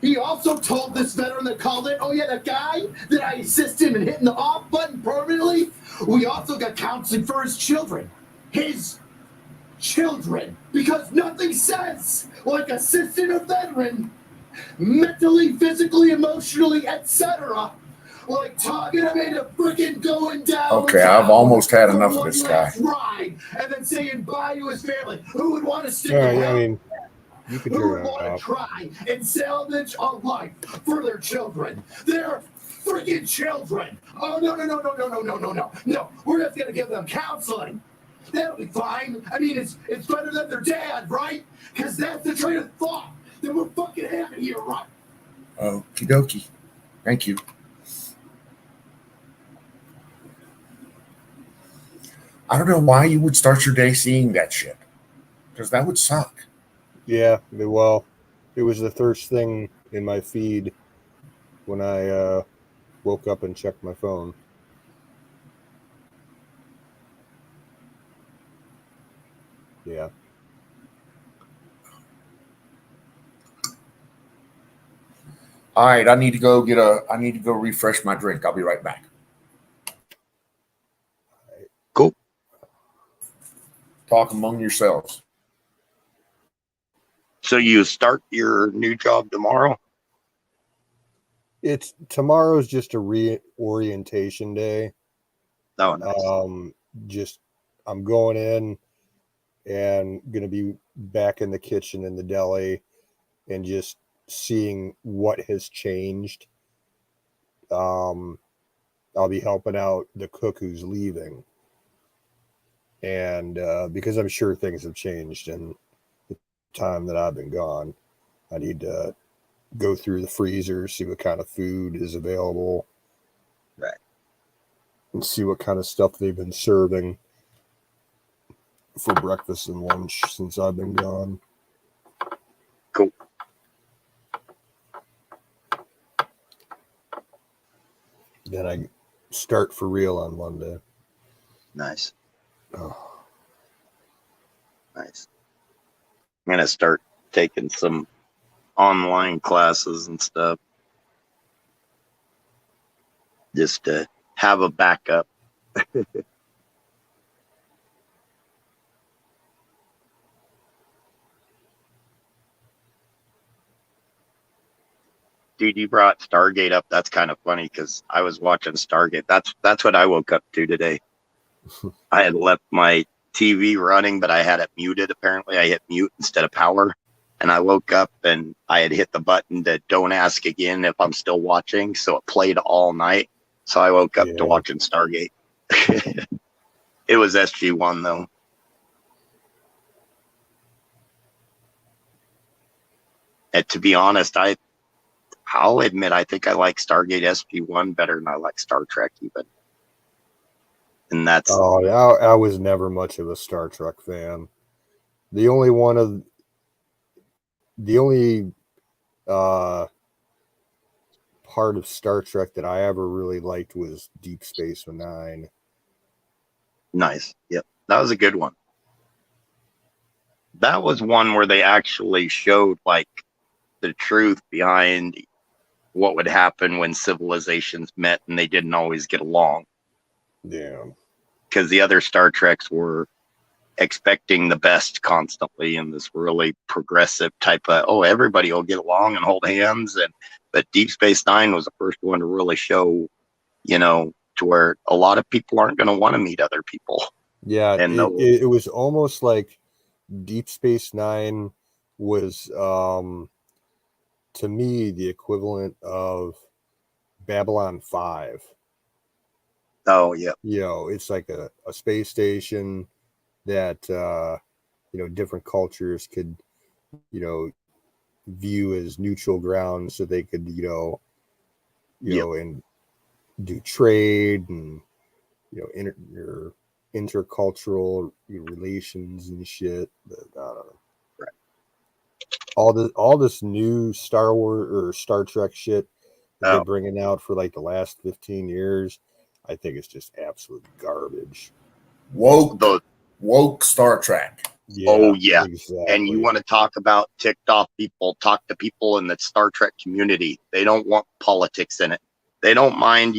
He also told this veteran that called in, the guy that I assist him in hitting the off button permanently, we also got counseling for his children. His children. Because nothing says like assisting a veteran mentally, physically, emotionally, etc., like talking him into freaking going down. Okay, I've almost had enough of this guy. Ride, and then saying bye to his family. Who would want to stick You could Who turn would it want to off. try and salvage a life for their children? Their freaking children. Oh, no. We're just going to give them counseling. That'll be fine. It's better than their dad, right? Because that's the train of thought that we're fucking having here, right? Okie dokie. Thank you. I don't know why you would start your day seeing that shit. Because that would suck. Yeah, well, it was the first thing in my feed when I woke up and checked my phone. Yeah. All right, I need to go refresh my drink. I'll be right back. Cool. Talk among yourselves. So you start your new job tomorrow? Tomorrow's just a reorientation day. Oh, nice. Just I'm going in and going to be back in the kitchen in the deli and just seeing what has changed. I'll be helping out the cook who's leaving. And because I'm sure things have changed in the time that I've been gone, I need to go through the freezer, see what kind of food is available. Right. And see what kind of stuff they've been serving for breakfast and lunch since I've been gone. Cool. Then I start for real on Monday. Nice. Oh. Nice. I'm going to start taking some online classes and stuff just to have a backup. Dude, you brought Stargate up. That's kind of funny because I was watching Stargate. That's what I woke up to today. I had left my TV running, but I had it muted. Apparently, I hit mute instead of power. And I woke up and I had hit the button to don't ask again if I'm still watching. So it played all night. So I woke up to watching Stargate. It was SG1 though. And to be honest, I'll admit I think I like Stargate SG1 better than I like Star Trek even. And that's I was never much of a Star Trek fan. The only part of Star Trek that I ever really liked was Deep Space Nine. nice. Yep. That was a good one. That was one where they actually showed like the truth behind what would happen when civilizations met and they didn't always get along. Yeah. Because the other Star Treks were expecting the best constantly in this really progressive type of, everybody will get along and hold hands. But Deep Space Nine was the first one to really show, to where a lot of people aren't going to want to meet other people. Yeah. And it was almost like Deep Space Nine was, to me, the equivalent of Babylon 5. Oh, yeah. It's like a space station that, different cultures could, view as neutral ground so they could, and do trade and, intercultural relations and shit. But I don't know. Right. All this new Star Wars or Star Trek shit that they're bringing out for like the last 15 years, I think it's just absolute garbage. Woke Star Trek. Yeah, exactly. And you want to talk about ticked off people, talk to people in the Star Trek community. They don't want politics in it. They don't mind,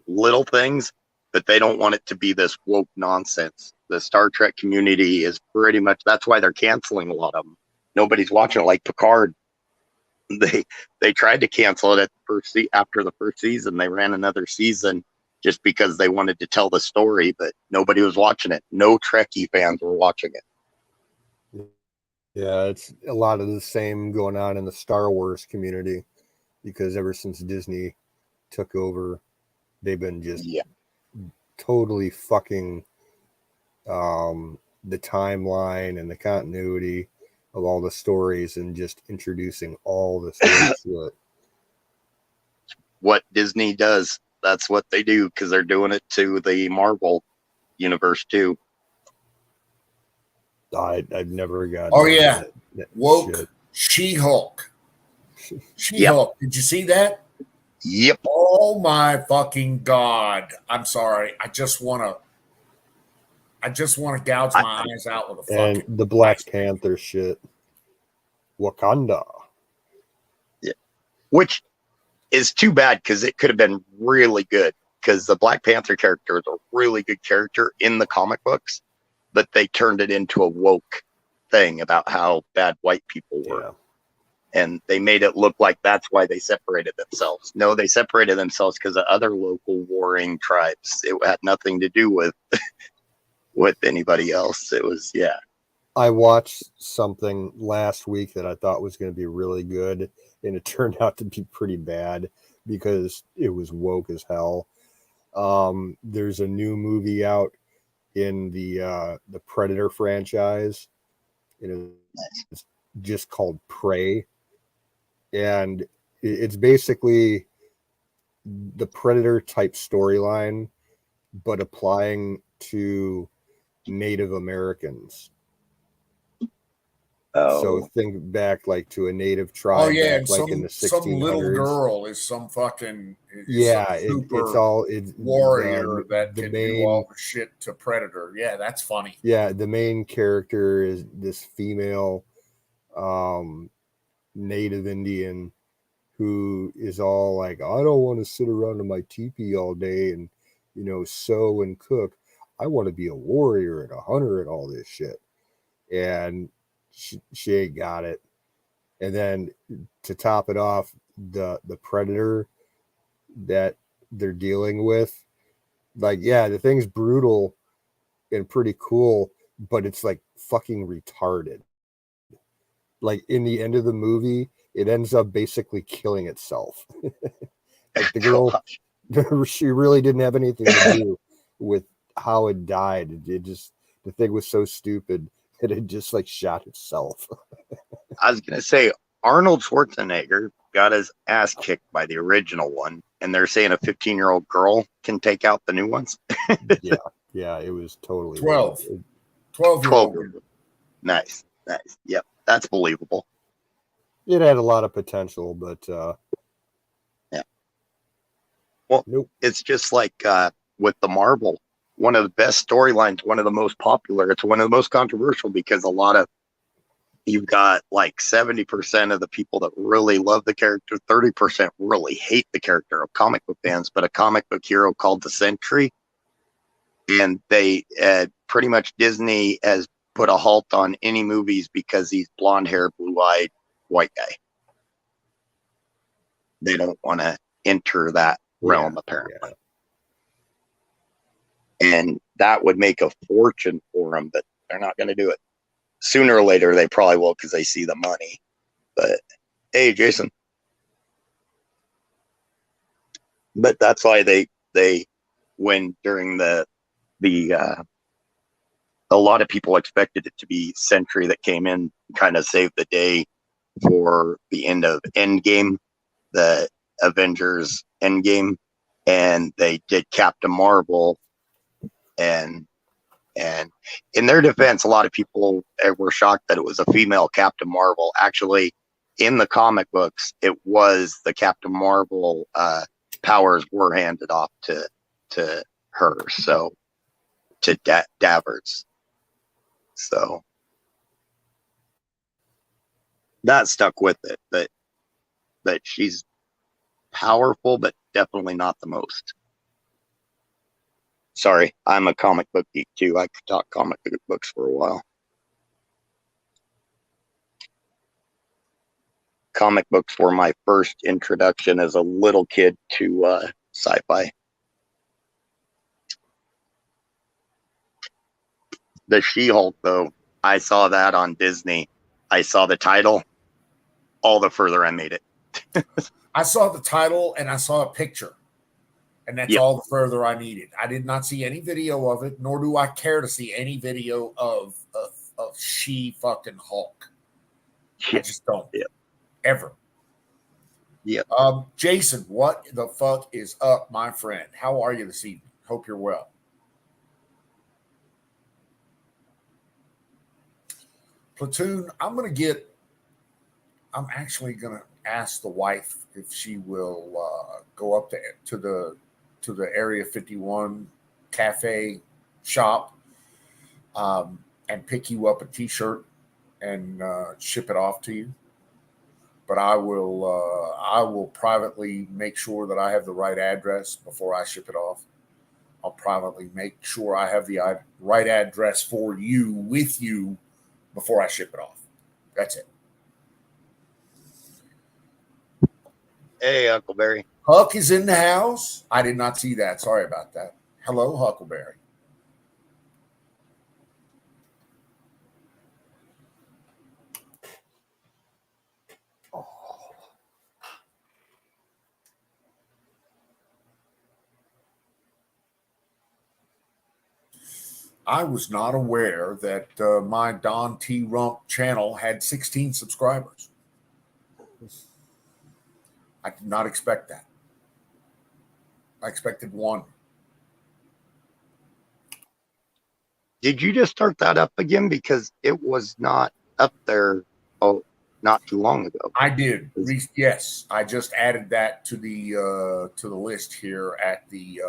little things, but they don't want it to be this woke nonsense. The Star Trek community is pretty much, that's why they're canceling a lot of them. Nobody's watching it, like Picard. They tried to cancel it after the first season. They ran another season just because they wanted to tell the story, but nobody was watching it. No Trekkie fans were watching it. Yeah, it's a lot of the same going on in the Star Wars community because ever since Disney took over, they've been just totally fucking the timeline and the continuity of all the stories and just introducing all this shit. What Disney does, that's what they do because they're doing it to the Marvel universe too. I've never got. Oh yeah, woke She-Hulk. She-Hulk. Did you see that? Yep. Oh my fucking god! I'm sorry. I just want to gouge my eyes out with a fucking. And the Black Panther shit. Wakanda. Yeah. Which is too bad because it could have been really good because the Black Panther character is a really good character in the comic books, but they turned it into a woke thing about how bad white people were. and they made it look like that's why they separated themselves. No, they separated themselves because of other local warring tribes. It had nothing to do with with anybody else. It was, yeah. I watched something last week that I thought was going to be really good, and it turned out to be pretty bad because it was woke as hell. There's a new movie out in the Predator franchise. It's just called Prey, and it's basically the Predator type storyline, but applying to Native Americans. So think back like to a native tribe. Oh yeah, back, like in the 1600s. Some little girl is some fucking it's all warrior that the can main, do all the shit to Predator. Yeah, that's funny. Yeah, the main character is this female Native Indian who is all like, I don't want to sit around in my teepee all day and sew and cook. I want to be a warrior and a hunter and all this shit. And she ain't got it. And then to top it off, the predator that they're dealing with, like, yeah, the thing's brutal and pretty cool, but it's like fucking retarded. Like in the end of the movie, it ends up basically killing itself. Like the girl, she really didn't have anything to do with how it died. It just, the thing was so stupid that it just like shot itself. I was going to say, Arnold Schwarzenegger got his ass kicked by the original one, and they're saying a 15-year-old girl can take out the new ones. Yeah, it was totally 12-year-old. Nice. Yep, that's believable. It had a lot of potential, but yeah. Well, nope. It's just like with the Marvel, one of the best storylines, one of the most popular. It's one of the most controversial because you've got like 70% of the people that really love the character, 30% really hate the character of comic book fans, but a comic book hero called the Sentry. And they pretty much Disney has put a halt on any movies because he's blonde hair, blue eyed, white guy. They don't want to enter that realm, apparently. Yeah. And that would make a fortune for them, but they're not going to do it. Sooner or later, they probably will because they see the money. But hey, Jason. But that's why they when during the a lot of people expected it to be Sentry that came in, kind of saved the day for the end of Endgame, the Avengers Endgame, and they did Captain Marvel, and in their defense, a lot of people were shocked that it was a female Captain Marvel. Actually, in the comic books, it was the Captain Marvel powers were handed off to her, so to Davers. So that stuck with it, that she's powerful, but definitely not the most. Sorry, I'm a comic book geek too. I could talk comic books for a while. Comic books were my first introduction as a little kid to sci-fi. The She-Hulk, though, I saw that on Disney. I saw the title. All the further I made it. I saw the title and I saw a picture. And that's all the further I needed. I did not see any video of it, nor do I care to see any video of she fucking Hulk. I just don't. Ever. Yeah. Jason, what the fuck is up, my friend? How are you this evening? Hope you're well. Platoon, I'm actually gonna ask the wife if she will go up to the Area 51 cafe shop and pick you up a t-shirt and ship it off to you. But I will privately make sure that I have the right address before I ship it off. I'll privately make sure I have the right address for you with you before I ship it off. That's it. Hey, Huckleberry. Huck is in the house. I did not see that. Sorry about that. Hello, Huckleberry. I was not aware that my Don T-rump channel had 16 subscribers. I did not expect that. I expected one. Did you just start that up again? Because it was not up there not too long ago. I did. Yes, I just added that to the list here at the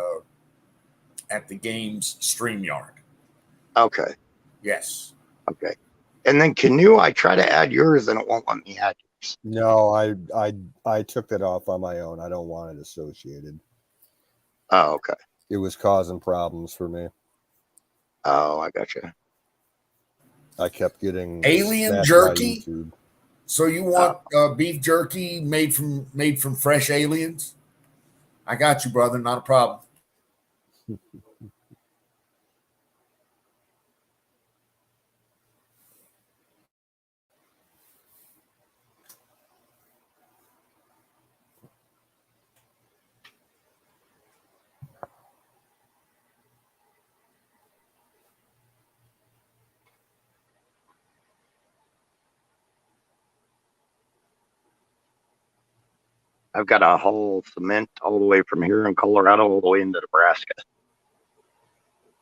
game's StreamYard. Okay. Yes. Okay. And then Canoe, I try to add yours and it won't let me add yours. No, I took that off on my own. I don't want it associated. Oh, okay. It was causing problems for me. Oh, I gotcha. I kept getting alien smashed jerky. by YouTube. So you want beef jerky made from fresh aliens? I got you, brother. Not a problem. I've got a haul cement all the way from here in Colorado all the way into Nebraska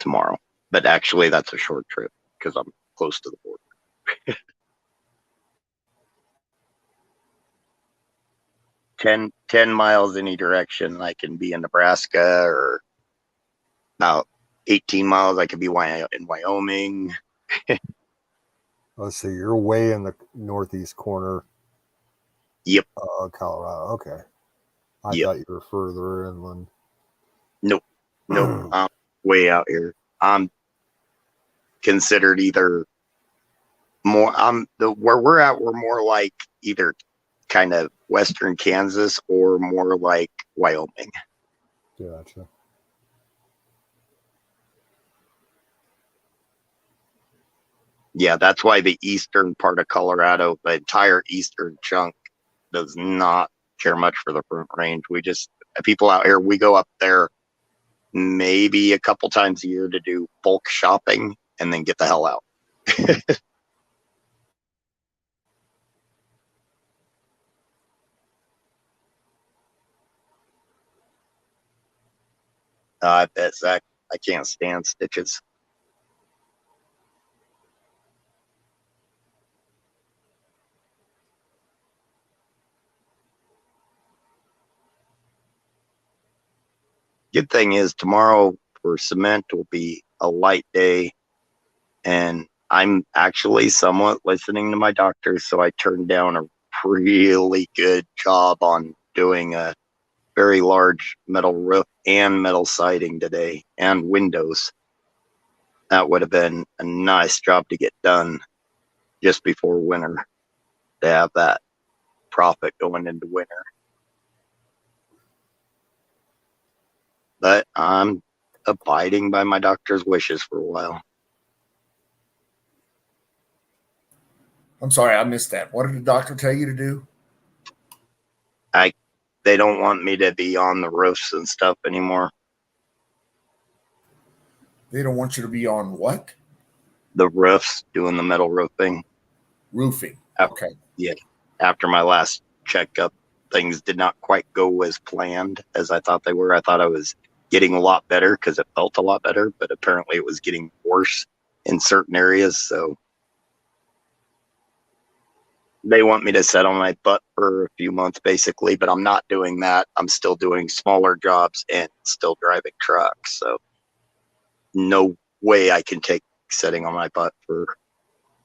tomorrow. But actually, that's a short trip because I'm close to the border. 10 miles any direction. I can be in Nebraska, or about 18 miles. I could be in Wyoming. Oh, so you're way in the northeast corner. Yep. Colorado. Okay. I Yep. thought you were further inland. Nope. I'm way out here. I'm considered either more. Where we're at. We're more like either kind of western Kansas or more like Wyoming. Gotcha. Yeah, that's why the eastern part of Colorado, the entire eastern chunk, does not care much for the Front Range. People out here, we go up there maybe a couple times a year to do bulk shopping and then get the hell out. I bet, Zach, I can't stand stitches. Good thing is tomorrow for cement will be a light day, and I'm actually somewhat listening to my doctor, so I turned down a really good job on doing a very large metal roof and metal siding today and windows. That would have been a nice job to get done just before winter to have that profit going into winter. But I'm abiding by my doctor's wishes for a while. I'm sorry, I missed that. What did the doctor tell you to do? They don't want me to be on the roofs and stuff anymore. They don't want you to be on what? The roofs, doing the metal roofing. Roofing. Okay. Yeah. After my last checkup, things did not quite go as planned as I thought they were. I thought I was getting a lot better because it felt a lot better, but apparently it was getting worse in certain areas. So they want me to sit on my butt for a few months basically, but I'm not doing that. I'm still doing smaller jobs and still driving trucks. So no way I can take sitting on my butt for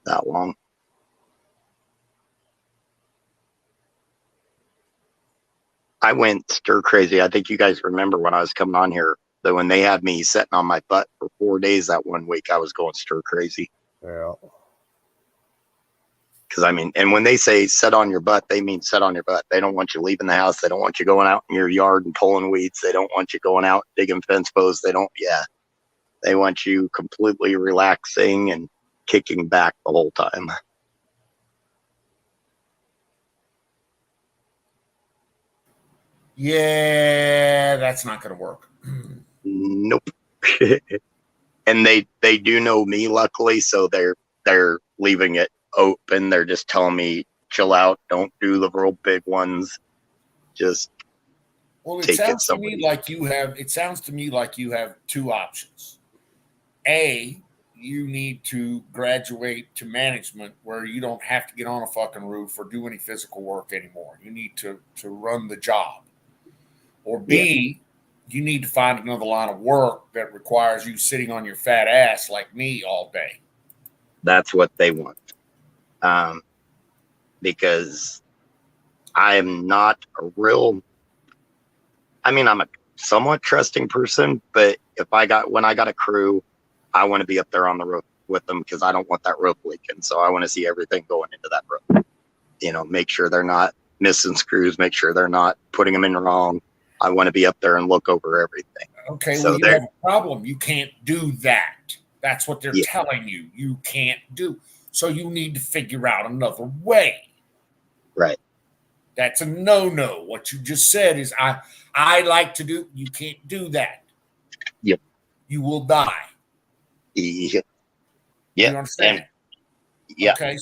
that long. I went stir crazy. I think you guys remember when I was coming on here that when they had me sitting on my butt for 4 days that one week, I was going stir crazy. Yeah. Because I mean, and when they say sit on your butt, they mean sit on your butt. They don't want you leaving the house. They don't want you going out in your yard and pulling weeds. They don't want you going out digging fence posts. They want you completely relaxing and kicking back the whole time. Yeah, that's not going to work. Nope. And they do know me, luckily, so they're leaving it open. They're just telling me chill out, don't do the real big ones. Just Well, it take it sounds to somewhere. me like you have. It sounds to me like you have two options. A, you need to graduate to management where you don't have to get on a fucking roof or do any physical work anymore. You need to run the job. Or B, you need to find another line of work that requires you sitting on your fat ass like me all day. That's what they want. Because I am not a real, I mean, I'm a somewhat trusting person, but when I got a crew, I want to be up there on the roof with them because I don't want that roof leaking. So I want to see everything going into that roof. Make sure they're not missing screws, make sure they're not putting them in wrong. I want to be up there and look over everything. Okay, so well, you have a problem. You can't do that. That's what they're Yeah. telling you. You can't do. So you need to figure out another way. Right. That's a no-no. What you just said is I like to do. You can't do that. Yep. You will die. Yeah. You understand? Yeah. Okay,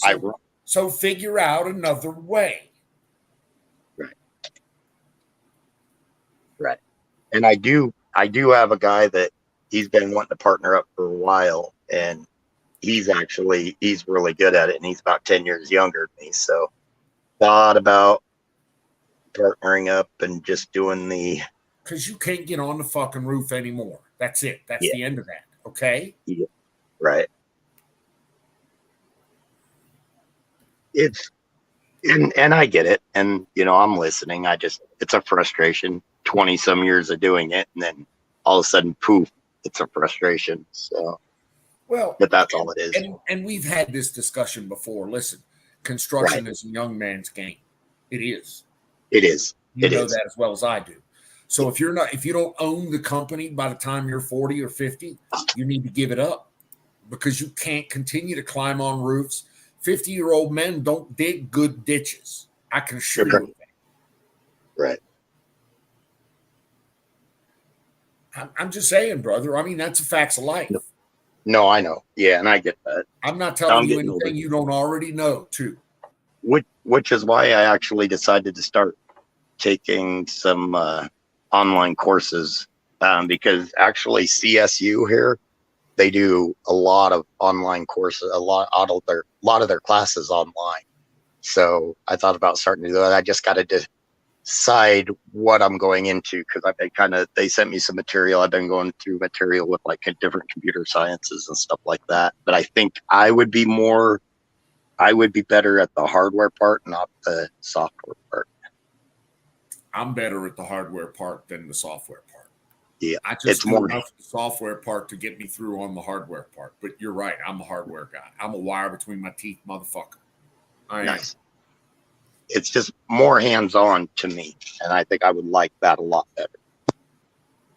so figure out another way. Right. And I do have a guy that he's been wanting to partner up for a while, and he's really good at it, and he's about 10 years younger than me. So thought about partnering up and just doing because you can't get on the fucking roof anymore. That's it. That's the end of that. Okay. Yeah. Right. And I get it. And, I'm listening. It's a frustration, 20 some years of doing it. And then all of a sudden, poof, it's a frustration. So, but that's all it is. And we've had this discussion before. Listen, construction is a young man's game. It is. It is. You know that as well as I do. So if you don't own the company by the time you're 40 or 50, you need to give it up because you can't continue to climb on roofs. 50-year-old men don't dig good ditches. I can assure you of that. Right. I'm just saying, brother. I mean, that's the facts of life. No, I know. Yeah, and I get that. I'm not telling you anything you don't already know, too. Which is why I actually decided to start taking some online courses because actually CSU here, they do a lot of online courses, a lot of their classes online. So I thought about starting to do that. I just got to decide what I'm going into because I've been they sent me some material. I've been going through material with like different computer sciences and stuff like that. But I think I would be better at the hardware part, not the software part. I'm better at the hardware part than the software part. Yeah, I just do enough the software part to get me through on the hardware part. But you're right. I'm a hardware guy. I'm a wire between my teeth motherfucker. Nice. It's just more hands-on to me, and I think I would like that a lot better.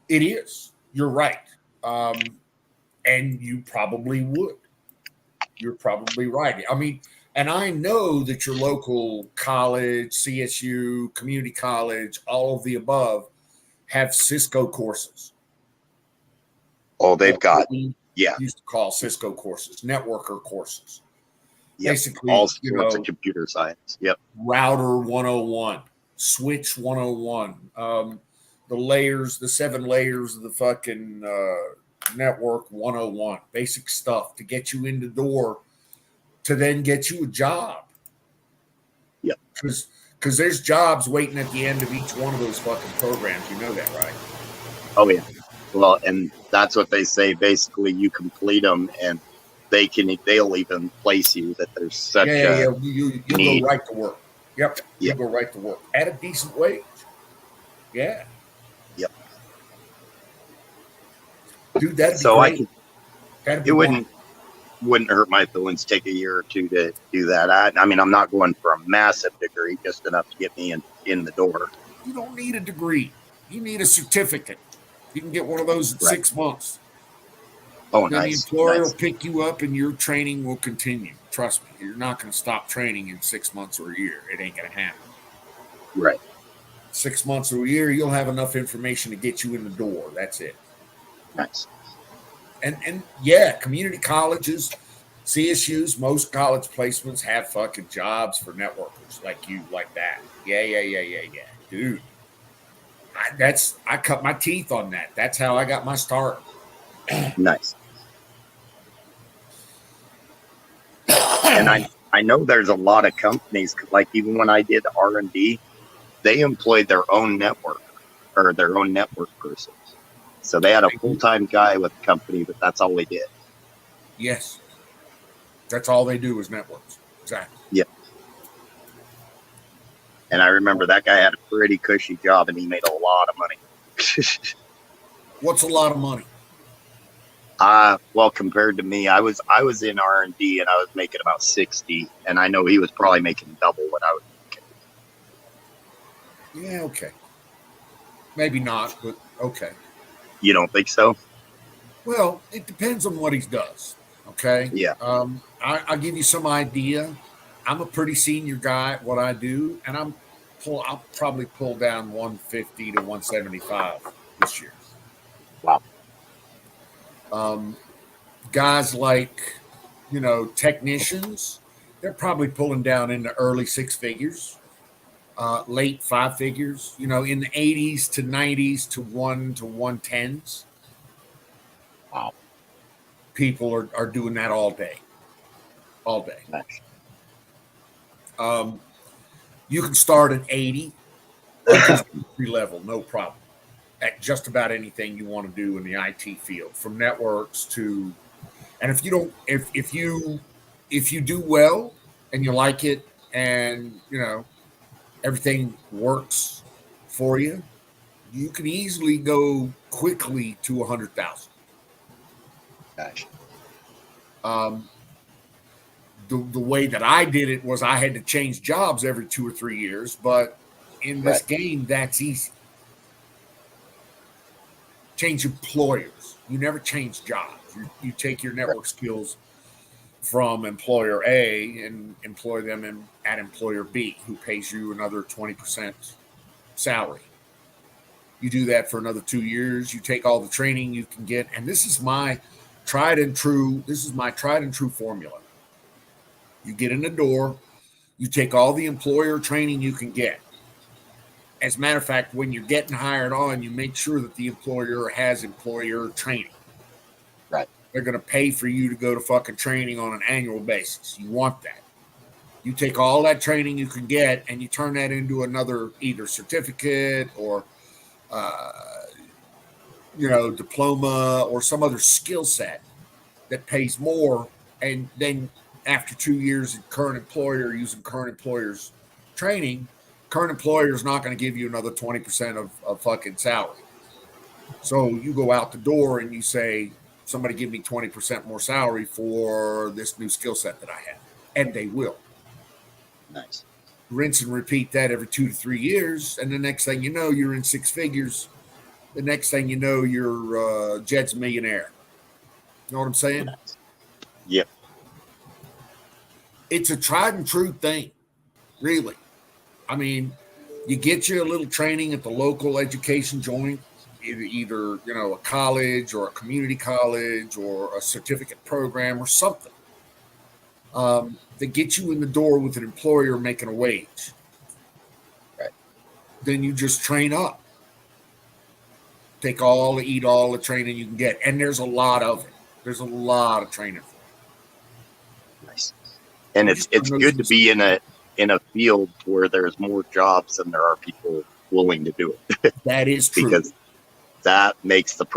It is. You're right. And you probably would. You're probably right. I mean, and I know that your local college, CSU, community college, all of the above, have Cisco courses. Oh, they've got used to call Cisco courses, networker courses. Yep. Basically, all sorts of computer science. Yep. Router 101, switch 101, the 7 layers of the fucking network 101, basic stuff to get you in the door to then get you a job. Yep. Because there's jobs waiting at the end of each one of those fucking programs. You know that, right? Oh, yeah. Well, and that's what they say. Basically, you complete them and they'll even place you that there's such you go right to work. Yep. You go right to work at a decent wage. Yeah. Yep. Dude, that'd be so great. it wouldn't wouldn't hurt my feelings. Take a year or two to do that. I mean, I'm not going for a massive degree, just enough to get me in the door. You don't need a degree. You need a certificate. You can get one of those in Right. 6 months. Oh, Then nice. the employer Nice. will pick you up and your training will continue. Trust me, you're not going to stop training in 6 months or a year. It ain't going to happen. Right. 6 months or a year, you'll have enough information to get you in the door. That's it. Nice. And yeah, community colleges, CSUs, most college placements have fucking jobs for networkers like you, like that. Yeah. Dude, I cut my teeth on that. That's how I got my start. Nice. And I know there's a lot of companies, like even when I did R&D, they employed their own network or their own network person. So they had a full-time guy with the company, but that's all they did. Yes. That's all they do is networks. Exactly. Yeah. And I remember that guy had a pretty cushy job and he made a lot of money. What's a lot of money? Well, compared to me, I was in R&D and I was making about 60, and I know he was probably making double what I was making. Yeah, okay. Maybe not, but okay. You don't think so? Well, it depends on what he does. Okay. Yeah. I'll give you some idea. I'm a pretty senior guy at what I do, and I'll probably pull down 150 to 175 this year. Wow. Guys like, technicians, they're probably pulling down in the early 6 figures, late 5 figures, in the 80s to 90s to 110s. Wow. People are doing that all day. All day. Nice. You can start at 80, entry level, no problem, at just about anything you want to do in the IT field, from networks to, and if you do well and you like it and everything works for you, you can easily go quickly to 100,000. Nice. The way that I did it was I had to change jobs every 2 or 3 years, but in this game, that's easy. Change employers. You never change jobs. You take your network skills from employer A and employ them at employer B, who pays you another 20% salary. You do that for another 2 years. You take all the training you can get, and this is my tried and true formula. You get in the door, you take all the employer training you can get. As a matter of fact, when you're getting hired on, you make sure that the employer has employer training. Right. They're going to pay for you to go to fucking training on an annual basis. You want that. You take all that training you can get and you turn that into another either certificate or, diploma or some other skill set that pays more. And then after 2 years in current employer using current employer's training, current employer is not going to give you another 20% of fucking salary. So you go out the door and you say, somebody give me 20% more salary for this new skill set that I have. And they will. Nice. Rinse and repeat that every 2 to 3 years. And the next thing you know, you're in 6 figures. The next thing you know, you're Jed's a millionaire. You know what I'm saying? Nice. Yep. It's a tried and true thing, really. I mean, you get you a little training at the local education joint, either a college or a community college or a certificate program or something that gets you in the door with an employer making a wage. Right. Then you just train up. Eat all the training you can get. And there's a lot of it. There's a lot of training for it. Nice. And it's good to be in a field where there's more jobs than there are people willing to do it. That is true. Because that makes that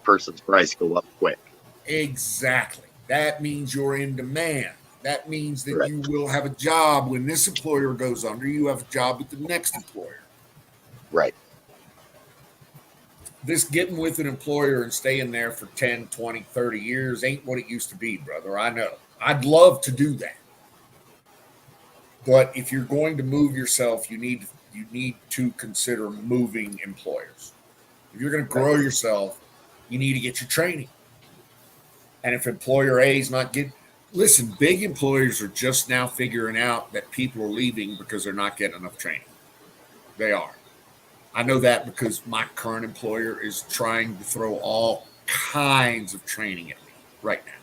person's price go up quick. Exactly. That means you're in demand. That means that Right. you will have a job when this employer goes under. You have a job with the next employer. Right. this getting with an employer and staying there for 10, 20, 30 years ain't what it used to be, brother. I know. I'd love to do that. But if you're going to move yourself, you need to consider moving employers. If you're going to grow yourself, you need to get your training. And if employer A is not getting, listen, big employers are just now figuring out that people are leaving because they're not getting enough training. They are. I know that because my current employer is trying to throw all kinds of training at me right now.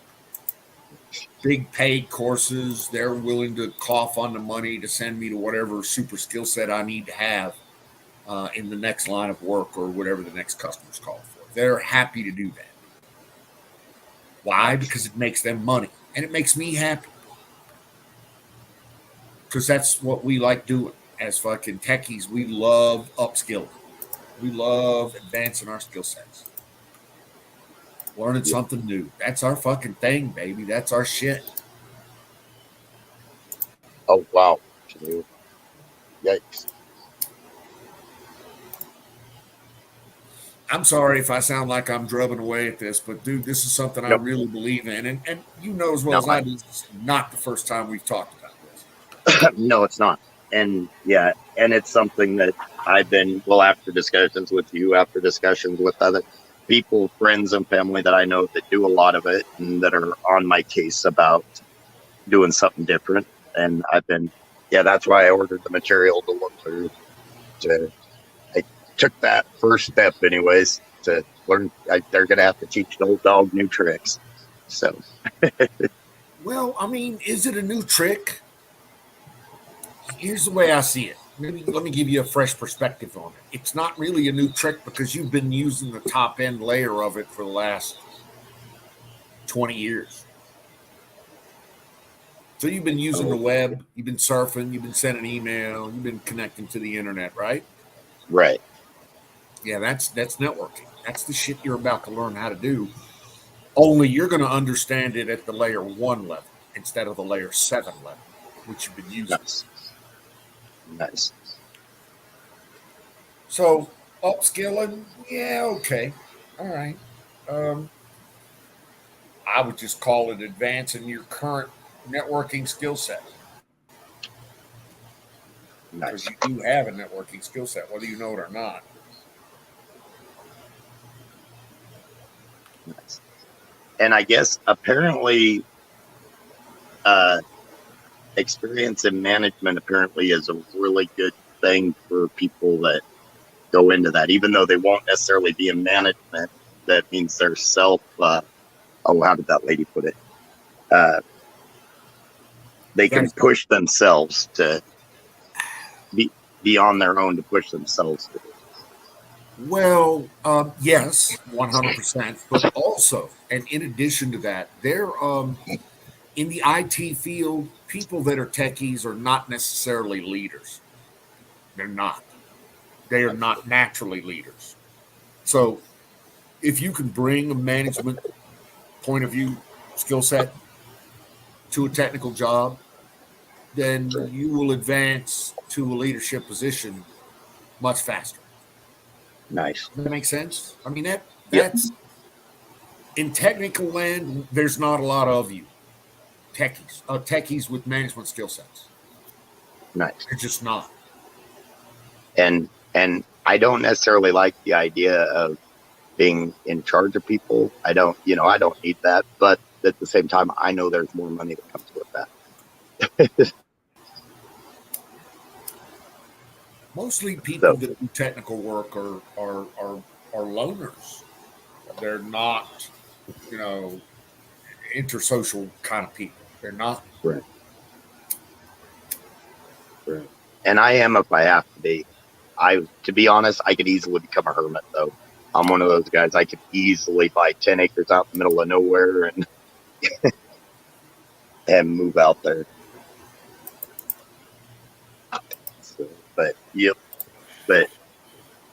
Big paid courses. They're willing to cough on the money to send me to whatever super skill set I need to have in the next line of work or whatever the next customer's called for. They're happy to do that. Why? Because it makes them money and it makes me happy. Because that's what we like doing as fucking techies. We love upskilling. We love advancing our skill sets. Learning something new. That's our fucking thing, baby. That's our shit. Oh, wow. Yikes. I'm sorry if I sound like I'm drubbing away at this, but dude, this is something I Nope. really believe in. And you know as well No, as I do, this is not the first time we've talked about this. No, it's not. And yeah, and it's something that I've been, well, after discussions with you, after discussions with other people, friends and family that I know that do a lot of it and that are on my case about doing something different. And I've been, yeah, that's why I ordered the material to look through. I took that first step anyways to learn. They're going to have to teach the old dog new tricks. So. Well, I mean, is it a new trick? Here's the way I see it. Let me give you a fresh perspective on it. It's not really a new trick because you've been using the top end layer of it for the last 20 years. So you've been using the web, you've been surfing, you've been sending email, you've been connecting to the internet, right? Right. Yeah, that's networking. That's the shit you're about to learn how to do. Only you're going to understand it at the layer 1 level instead of the layer 7 level, which you've been using. Nice. So upskilling, yeah, okay, all right. I would just call it advancing your current networking skill set. Nice. Because you do have a networking skill set, whether you know it or not. Nice. And I guess apparently experience in management apparently is a really good thing for people that go into that, even though they won't necessarily be in management. That means they're self how did that lady put it? They can push themselves to be on their own, to push themselves to. Well, yes, 100%. But also, and in addition to that, they're in the IT field, people that are techies are not necessarily leaders. They're not. They are not naturally leaders. So if you can bring a management point of view skill set to a technical job, then you will advance to a leadership position much faster. Nice. Does that make sense? I mean, that's in technical land, there's not a lot of you techies with management skill sets. Nice. They're just not. And I don't necessarily like the idea of being in charge of people. I don't need that, but at the same time, I know there's more money that comes with that. Mostly people that do technical work are loners. They're not, intersocial kind of people. They're not. Right. And I am if I have to be. To be honest, I could easily become a hermit though. I'm one of those guys. I could easily buy 10 acres out in the middle of nowhere and and move out there. So, but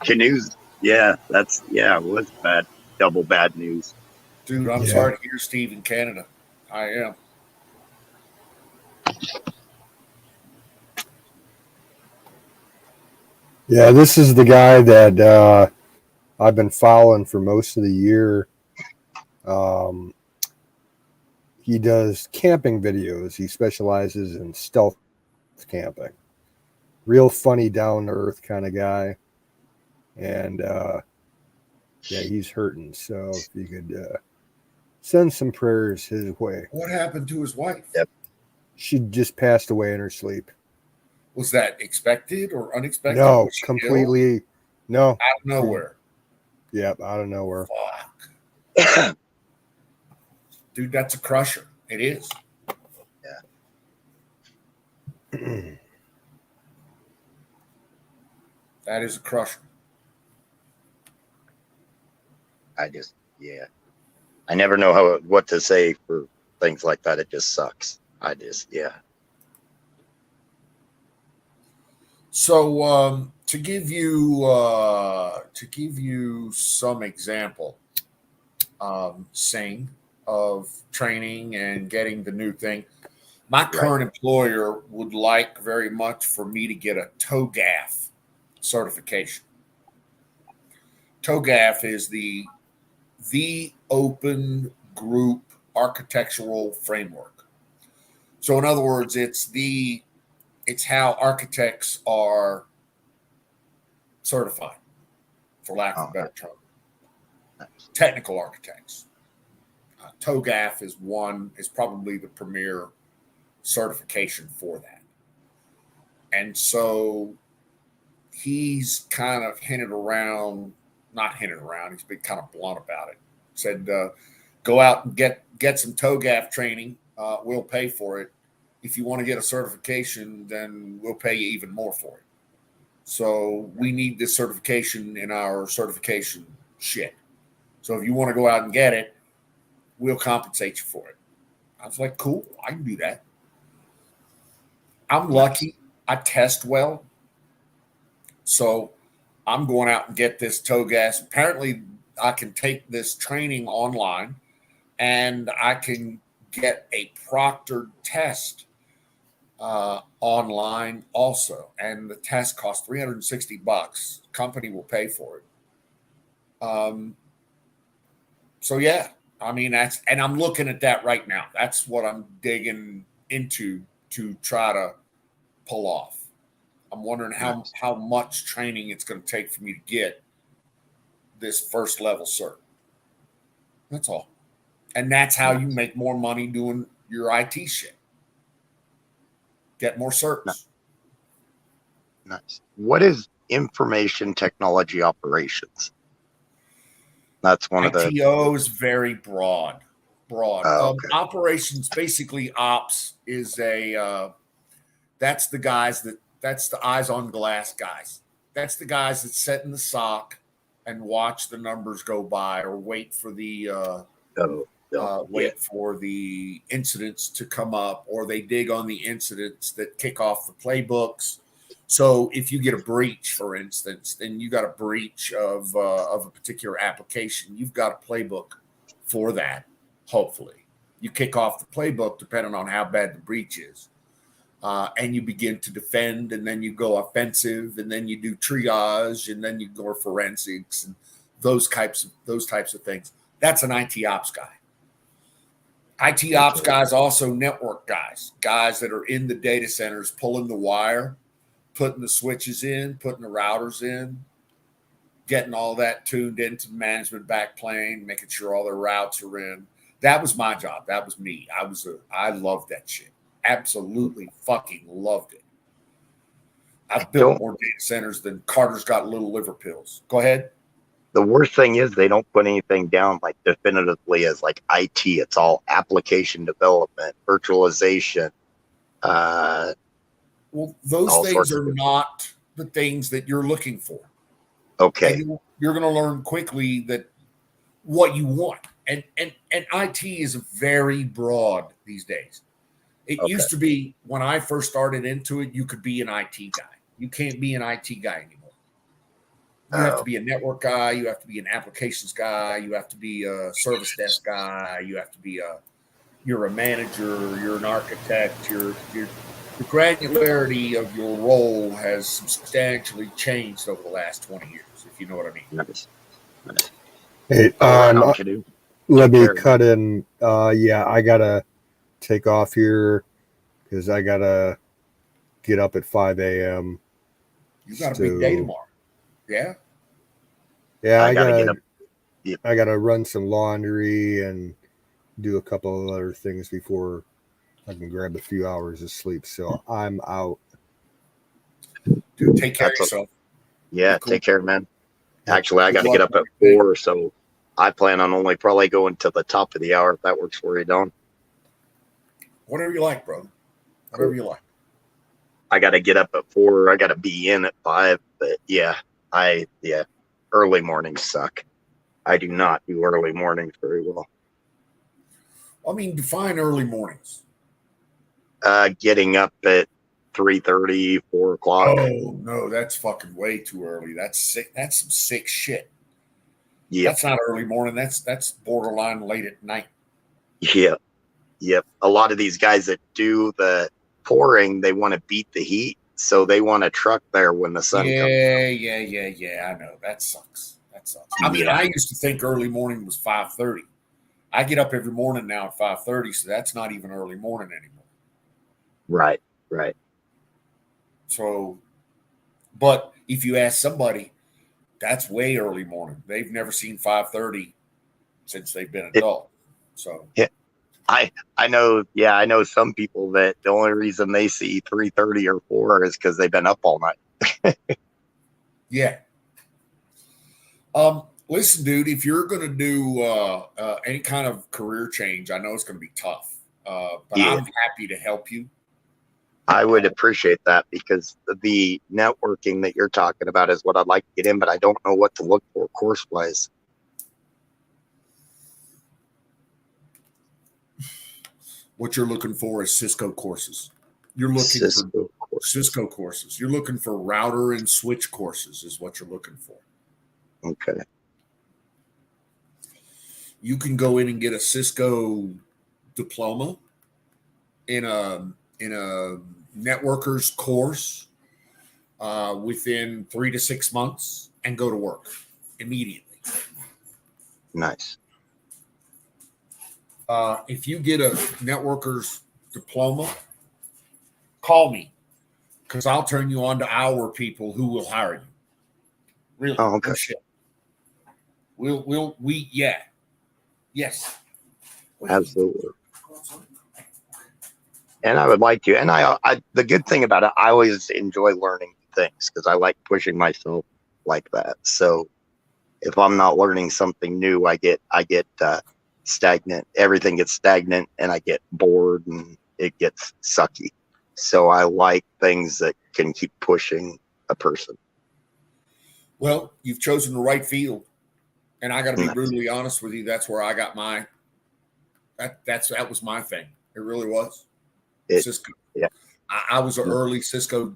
canoes, it was bad, double bad news. Dude, I'm sorry to hear Steve in Canada. I am. Yeah, this is the guy that I've been following for most of the year. He does camping videos. He specializes in stealth camping. Real funny, down to earth kind of guy. And yeah, he's hurting. So if you could send some prayers his way. What happened to his wife? Yep. She just passed away in her sleep. Was that expected or unexpected? No, Was she completely. ill? No. Out of nowhere. Yep, out of nowhere. Fuck. Dude, that's a crusher. It is. That is a crusher. I never know what to say for things like that. It just sucks. So to give you some example, Sing, of training and getting the new thing. My current employer would like very much for me to get a TOGAF certification. TOGAF is the open group architectural framework. So in other words, it's how architects are certified, for lack of a better term. Technical architects. TOGAF is probably the premier certification for that. And so he's kind of not hinted around, he's been kind of blunt about it. Said, go out and get some TOGAF training. We'll pay for it. If you want to get a certification, then we'll pay you even more for it. So we need this certification in our certification shit. So if you want to go out and get it, we'll compensate you for it. I was like, cool, I can do that. I'm lucky. I test well. So I'm going out and get this TOGAF. Apparently, I can take this training online and I can get a proctored test online also. And the test costs $360. Company will pay for it. So yeah, I mean, and I'm looking at that right now. That's what I'm digging into to try to pull off. I'm wondering how much training it's going to take for me to get this first level cert. That's all. And that's how you make more money doing your IT shit. Get more certs. Nice. What is information technology operations? That's one of the ITO is very broad. Oh, okay. Operations, basically, ops is that's the eyes on glass guys. That's the guys that sit in the SOC and watch the numbers go by, or wait for the for the incidents to come up, or they dig on the incidents that kick off the playbooks. So if you get a breach, for instance, then you got a breach of a particular application. You've got a playbook for that. Hopefully, you kick off the playbook depending on how bad the breach is, and you begin to defend, and then you go offensive, and then you do triage, and then you go forensics, and those types of things. That's an IT ops guy. IT ops guys also network guys that are in the data centers pulling the wire, putting the switches in, putting the routers in, getting all that tuned into the management backplane, making sure all their routes are in. That was my job. That was me. I loved that shit. Absolutely fucking loved it. I've built more data centers than Carter's got little liver pills. Go ahead. The worst thing is they don't put anything down like definitively as like IT. It's all application development, virtualization. Well, those things are not the things that you're looking for. Okay. And you're going to learn quickly that what you want. And IT is very broad these days. It used to be, when I first started into it, you could be an IT guy. You can't be an IT guy anymore. You have to be a network guy. You have to be an applications guy. You have to be a service desk guy. You have to be you're a manager. You're an architect. The granularity of your role has substantially changed over the last 20 years, if you know what I mean. Nice. Hey, Right on, Canoe. let Take me care. cut in. Yeah, I gotta take off here because I gotta get up at 5 a.m. You got a big day tomorrow. Yeah. Yeah, I gotta get up. Yep. I gotta run some laundry and do a couple of other things before I can grab a few hours of sleep. So I'm out. Dude, take care of That's yourself. Yeah, Be cool. take care, man. Yep. Actually, I Good got to luck get up with at everything. 4, so I plan on only probably going to the top of the hour if that works for you, Don. Whatever you like, bro. Whatever you like. I got to get up at 4. I got to be in at 5. But yeah, early mornings suck. I do not do early mornings very well. I mean, define early mornings. Getting up at 3:30, 4 o'clock. Oh no, that's fucking way too early. That's sick. That's some sick shit. Yep, That's not early morning. That's borderline late at night. yep, yep. A lot of these guys that do the pouring, they want to beat the heat, so they want a truck there when the sun comes. Yeah. I know that sucks. That sucks. I mean, Yeah. I used to think early morning was 5:30. I get up every morning now at 5:30, so that's not even early morning anymore. Right. So, but if you ask somebody, that's way early morning. They've never seen 5:30 since they've been adult. So I know some people that the only reason they see 3:30 or 4 is because they've been up all night. yeah. Listen, dude, if you're going to do any kind of career change, I know it's going to be tough, but Yeah. I'm happy to help you. I would appreciate that because the networking that you're talking about is what I'd like to get in, but I don't know what to look for course wise. What you're looking for is Cisco courses. You're looking for Cisco courses. You're looking for router and switch courses is what you're looking for. Okay. You can go in and get a Cisco diploma in a networker's course within 3 to 6 months and go to work immediately. Nice. If you get a networker's diploma, call me because I'll turn you on to our people who will hire you. Really? Oh, okay. No shit. Yes. Absolutely. And I would like to. And I the good thing about it, I always enjoy learning things because I like pushing myself like that. So if I'm not learning something new, I get stagnant. Everything gets stagnant and I get bored and it gets sucky. So I like things that can keep pushing a person. Well, you've chosen the right field. And I got to be Nice. brutally honest with you. That's where I got my, that was my thing. It really was. Cisco. Yeah. I was an early Cisco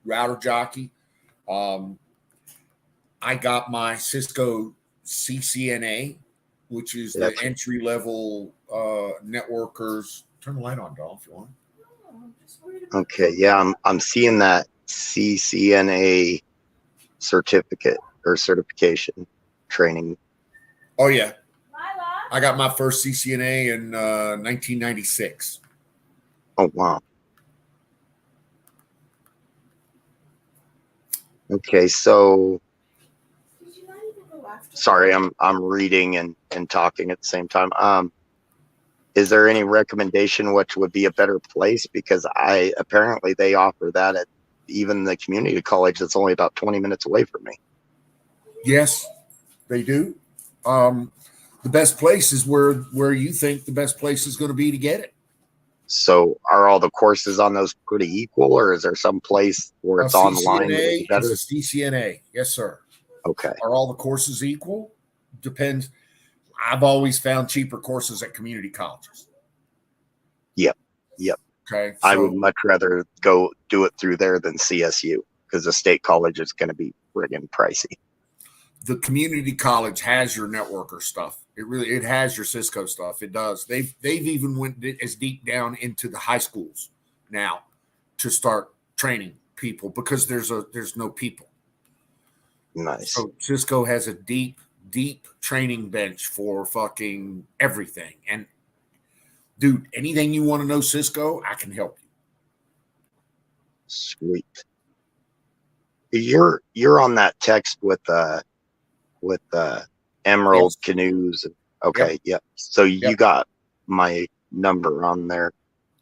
router jockey. I got my Cisco CCNA, which is the entry level networkers. Turn the light on, Doll, if you want. Okay. Yeah, I'm seeing that CCNA certificate or certification training. Oh yeah, I got my first CCNA in 1996. Oh wow. Okay, so sorry, I'm reading and talking at the same time. Is there any recommendation which would be a better place? Because apparently they offer that at even the community college that's only about 20 minutes away from me. Yes, they do. The best place is where you think the best place is going to be to get it. So are all the courses on those pretty equal, or is there some place where it's online? CCNA is a CCNA. Yes, sir. Okay. Are all the courses equal? Depends. I've always found cheaper courses at community colleges. Yep. Okay. I would much rather go do it through there than CSU because the state college is going to be friggin' pricey. The community college has your networker stuff. It has your Cisco stuff. It does. They've even went as deep down into the high schools now to start training people because there's no people. Nice. So Cisco has a deep deep training bench for fucking everything. And dude, anything you want to know, Cisco, I can help you. Sweet. You're on that text with Emerald Yes. Canoes. Okay, yep. So you Yep. got my number on there.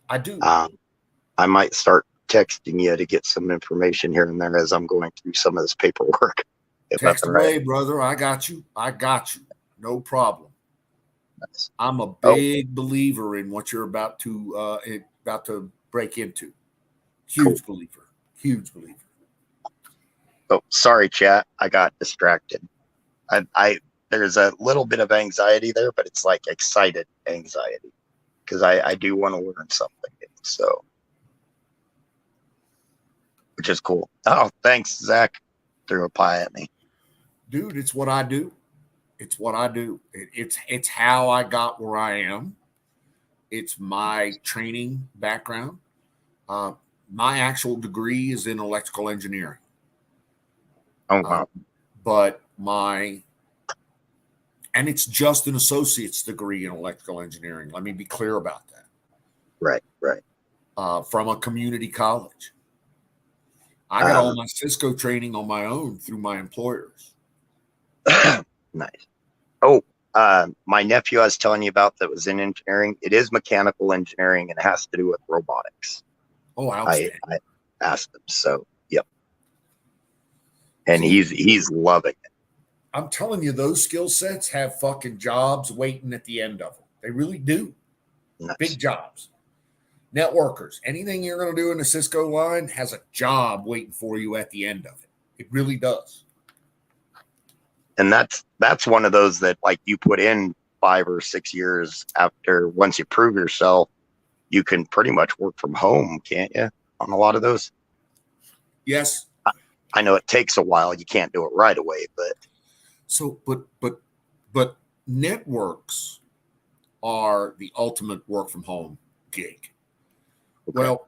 I do. I might start texting you to get some information here and there as I'm going through some of this paperwork. If Text nothing away, right. brother. I got you. No problem. Nice. I'm a big believer in what you're about to break into. Huge believer. Huge believer. Oh, sorry, chat. I got distracted. I there's a little bit of anxiety there, but it's like excited anxiety because I do want to learn something. So, which is cool. Oh, thanks, Zach. Threw a pie at me. Dude, it's what I do. It's what I do. It's how I got where I am. It's my training background. My actual degree is in electrical engineering. Oh wow. But and it's just an associate's degree in electrical engineering. Let me be clear about that. Right. From a community college. I got all my Cisco training on my own through my employers. Nice. Oh, my nephew I was telling you about that was in engineering. It is mechanical engineering and it has to do with robotics. Oh, outstanding. I asked him. So, yep. And he's loving it. I'm telling you, those skill sets have fucking jobs waiting at the end of them. They really do. Nice. Big jobs. Networkers, anything you're going to do in the Cisco line has a job waiting for you at the end of it. It really does. And that's one of those that like you put in 5 or 6 years after once you prove yourself, you can pretty much work from home, can't you? On a lot of those. Yes. I know it takes a while. You can't do it right away, but networks are the ultimate work from home gig. Okay. Well,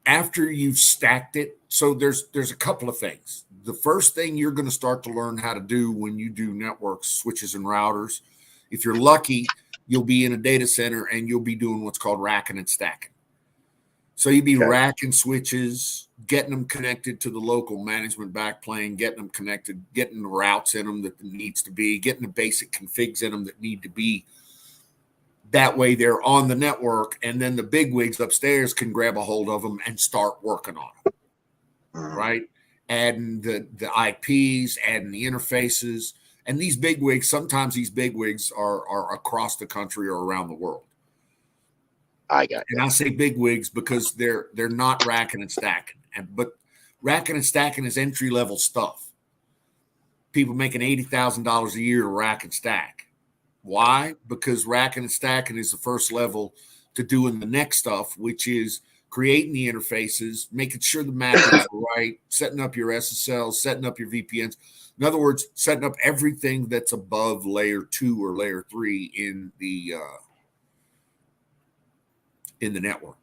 after you've stacked it, so there's a couple of things. The first thing you're going to start to learn how to do when you do networks, switches, and routers, if you're lucky, you'll be in a data center and you'll be doing what's called racking and stacking. So you'd be racking switches, getting them connected to the local management backplane, getting them connected, getting the routes in them that needs to be, getting the basic configs in them that need to be. That way they're on the network, and then the big wigs upstairs can grab a hold of them and start working on them, right? Adding the IPs, adding the interfaces. And these big wigs, sometimes these big wigs are across the country or around the world. I got and I say big wigs because they're not racking and stacking. But racking and stacking is entry-level stuff. People making $80,000 a year to rack and stack. Why? Because racking and stacking is the first level to doing the next stuff, which is creating the interfaces, making sure the mappings are right, setting up your SSLs, setting up your VPNs. In other words, setting up everything that's above layer 2 or layer 3 in the network.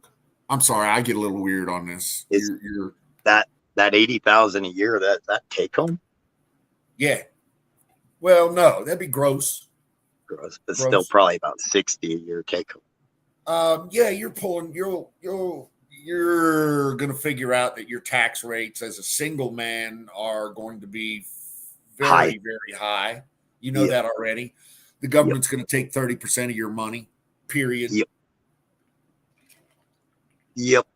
I'm sorry, I get a little weird on this. You're that $80,000 a year, that take home? Yeah. Well, no, that'd be gross. Gross, but still probably about 60 a year take home. Yeah, you're going to figure out that your tax rates as a single man are going to be very, very high. You know that already. The government's going to take 30% of your money, period. Yep.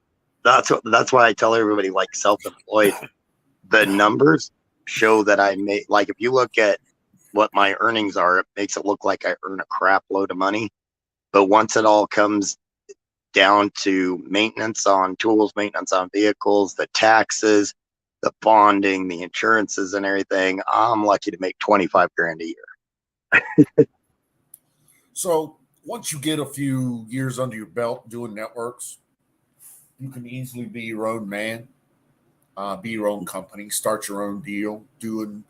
That's why I tell everybody, like, self-employed, the numbers show that I make, like, if you look at what my earnings are, it makes it look like I earn a crap load of money. But once it all comes down to maintenance on tools, maintenance on vehicles, the taxes, the bonding, the insurances and everything, I'm lucky to make 25 grand a year. So once you get a few years under your belt doing networks, you can easily be your own man, be your own company, start your own deal, doing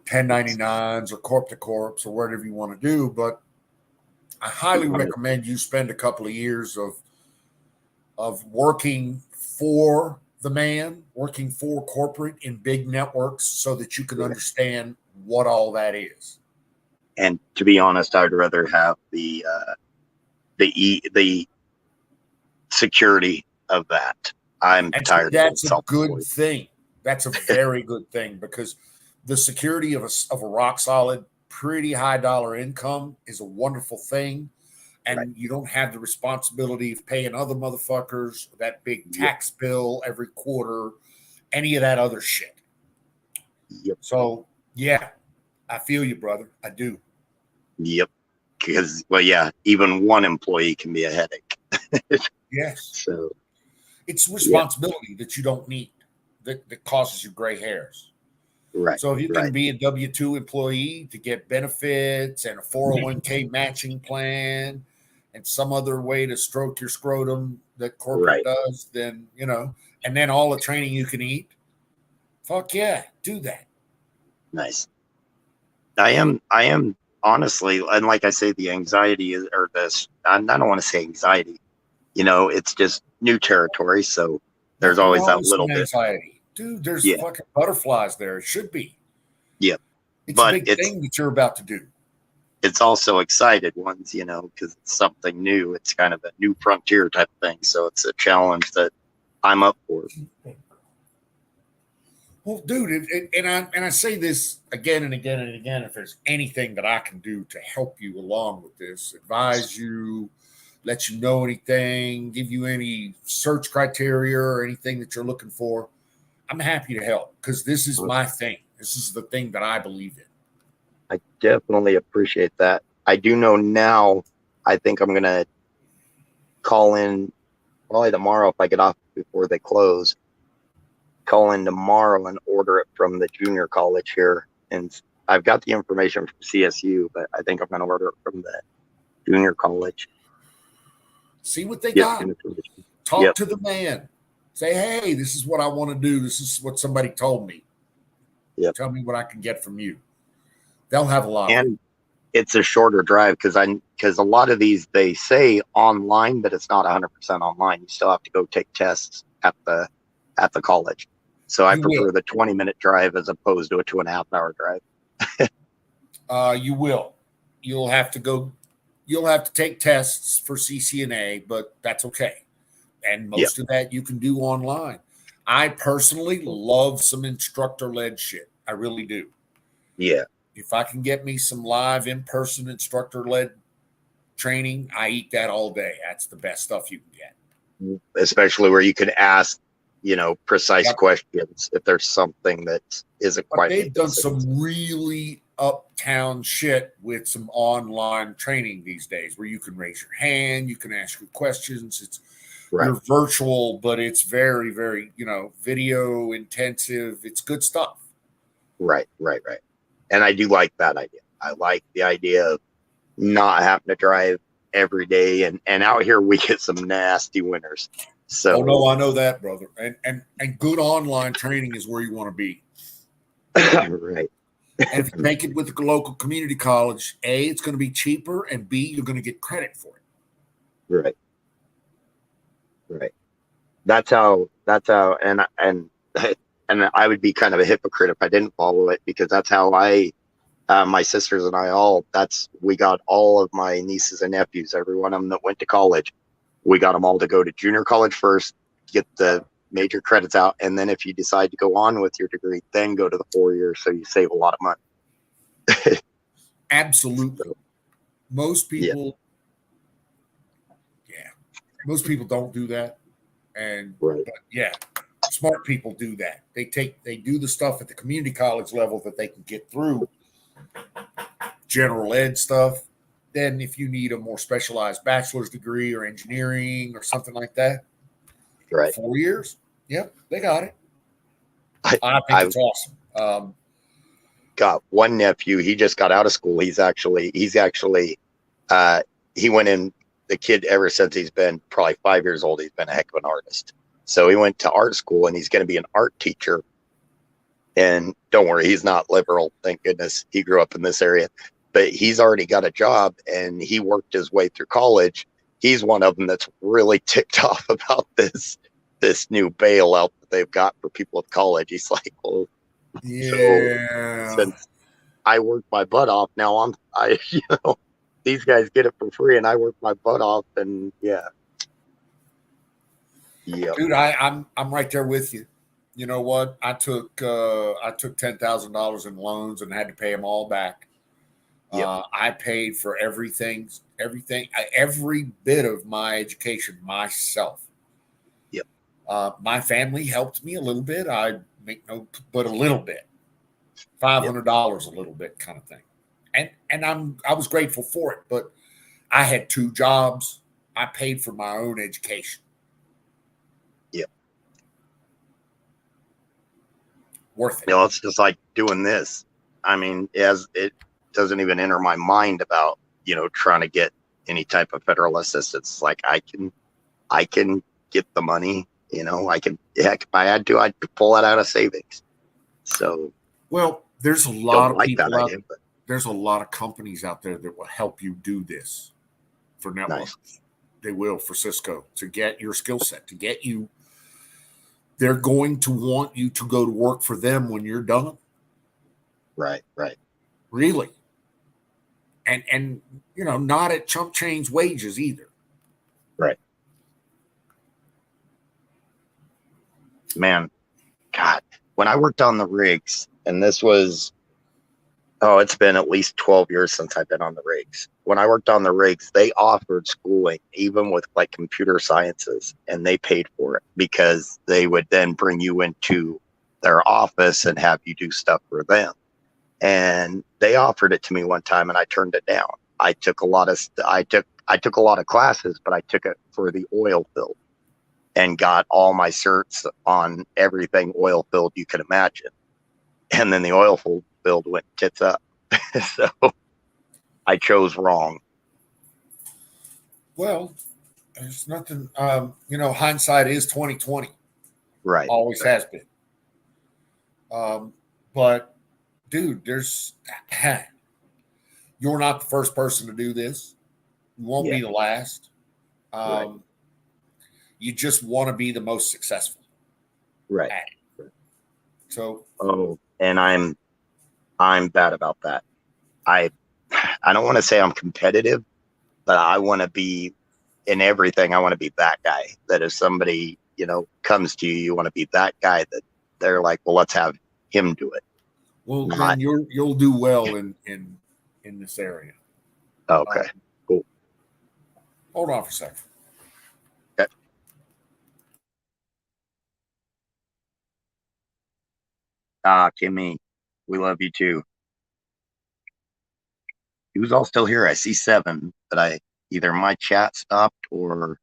1099s or corp to corps or whatever you want to do. But I highly recommend you spend a couple of years of working for the man, working for corporate in big networks so that you can understand what all that is. And to be honest, I'd rather have the security of that. I'm And tired of being that's a good self-employed. thing. That's a very good thing, because the security of a rock solid, pretty high dollar income is a wonderful thing. And Right. you don't have the responsibility of paying other motherfuckers that big Yep. tax bill every quarter, any of that other shit. Yep. So, yeah, I feel you, brother. I do. Yep. Because, well, yeah, even one employee can be a headache. Yes. So, It's responsibility that you don't need, that causes you gray hairs. right. So if you can Right. be a W-2 employee to get benefits and a 401k matching plan and some other way to stroke your scrotum that corporate Right. does, then, and then all the training you can eat, fuck yeah, do that. Nice. I am honestly, and like I say, the anxiety is, or this, I don't want to say anxiety, it's just new territory. So there's Nothing always wrong that with little some bit. anxiety. Dude, there's Yeah. fucking butterflies there. It should be. Yeah. It's a But big thing that you're about to do. it's also excited ones, because it's something new. It's kind of a new frontier type of thing. So it's a challenge that I'm up for. Well, dude, and I say this again and again and again. If there's anything that I can do to help you along with this, advise you, let you know anything, give you any search criteria or anything that you're looking for, I'm happy to help, because this is my thing. This is the thing that I believe in. I definitely appreciate that. I do know now, I think I'm going to call in probably tomorrow if I get off before they close. Call in tomorrow and order it from the junior college here. And I've got the information from CSU, but I think I'm going to order it from the junior college. See what they Get got. information. Talk Yep. to the man. Say, hey, this is what I want to do. This is what somebody told me. Yep. Tell me what I can get from you. They'll have a lot of it. And it's a shorter drive because a lot of these, they say online, but it's not 100% online. You still have to go take tests at the college. So I You prefer will. the 20-minute drive as opposed to a 2.5-hour drive. You will. You'll have to take tests for CCNA, but that's okay. And most of that you can do online. I personally love some instructor-led shit. I really do. Yeah. If I can get me some live in-person instructor-led training, I eat that all day. That's the best stuff you can get. Especially where you can ask, precise Yep. questions if there's something that isn't But quite. they've done sense. some really uptown shit with some online training these days where you can raise your hand, you can ask your questions. It's Right. You're virtual, but it's very, very, video intensive. It's good stuff. Right. And I do like that idea. I like the idea of not having to drive every day. And out here we get some nasty winters. So Oh no, I know that, brother. And good online training is where you want to be. Right. And if you take it with the local community college, A, it's going to be cheaper, and B, you're going to get credit for it. Right. That's how, and I would be kind of a hypocrite if I didn't follow it, because that's how my sisters and I we got all of my nieces and nephews, every one of them that went to college. We got them all to go to junior college first, get the major credits out. And then if you decide to go on with your degree, then go to the 4 years. So you save a lot of money. Absolutely. Most people, most people don't do that. But smart people do that. They do the stuff at the community college level that they can get through general ed stuff. Then if you need a more specialized bachelor's degree or engineering or something like that, 4 years, yep, they got it. I think it's awesome. Got one nephew. He just got out of school. He went in, the kid, ever since he's been probably 5 years old, he's been a heck of an artist. So he went to art school and he's going to be an art teacher. And don't worry, he's not liberal. Thank goodness. He grew up in this area, but he's already got a job and he worked his way through college. He's one of them that's really ticked off about this new bailout that they've got for people at college. He's like, well, yeah. I work my butt off. Now you know, these guys get it for free, and I work my butt off, and yeah. Dude, I'm right there with you. You know what? I took $10,000 in loans and had to pay them all back. Yep. I paid for everything, every bit of my education myself. Yep. My family helped me a little bit. I make no, but a little bit, $500 a little bit, kind of thing. And I was grateful for it. But I had 2 jobs. I paid for my own education. Yep. Worth it. You know, it's just like doing this. I mean, as it doesn't even enter my mind about, you know, trying to get any type of federal assistance. Like I can get the money, you know, heck, if I had to, I'd pull that out of savings. So, well, there's a lot don't of like people that out idea, but there's a lot of companies out there that will help you do this for networks. nice. They will for Cisco to get your skill set, to get you. They're going to want you to go to work for them when you're done. Right. Really. And you know, not at chump change wages either. Right. Man, God, when I worked on the rigs, and this was, it's been at least 12 years since I've been on the rigs. When I worked on the rigs, they offered schooling, even with like computer sciences, and they paid for it because they would then bring you into their office and have you do stuff for them. And they offered it to me one time, and I turned it down. I took a lot of I took a lot of classes, but I took it for the oil field and got all my certs on everything oil field you can imagine. And then the oil field went tits up. So I chose wrong. Well, there's nothing. You know, hindsight is 2020. Right. Always has been. But dude, you're not the first person to do this. You won't be the last. Right. You just want to be the most successful. Right. So. And I'm bad about that. I don't want to say I'm competitive, but I want to be in everything. I want to be that guy that if somebody, you know, comes to you, you want to be that guy that they're like, well, let's have him do it. Well, then you'll do well in this area. Okay. Cool. Hold on for a second. Okay. Kimmy, we love you too. Who's all still here? I see 7, but either my chat stopped or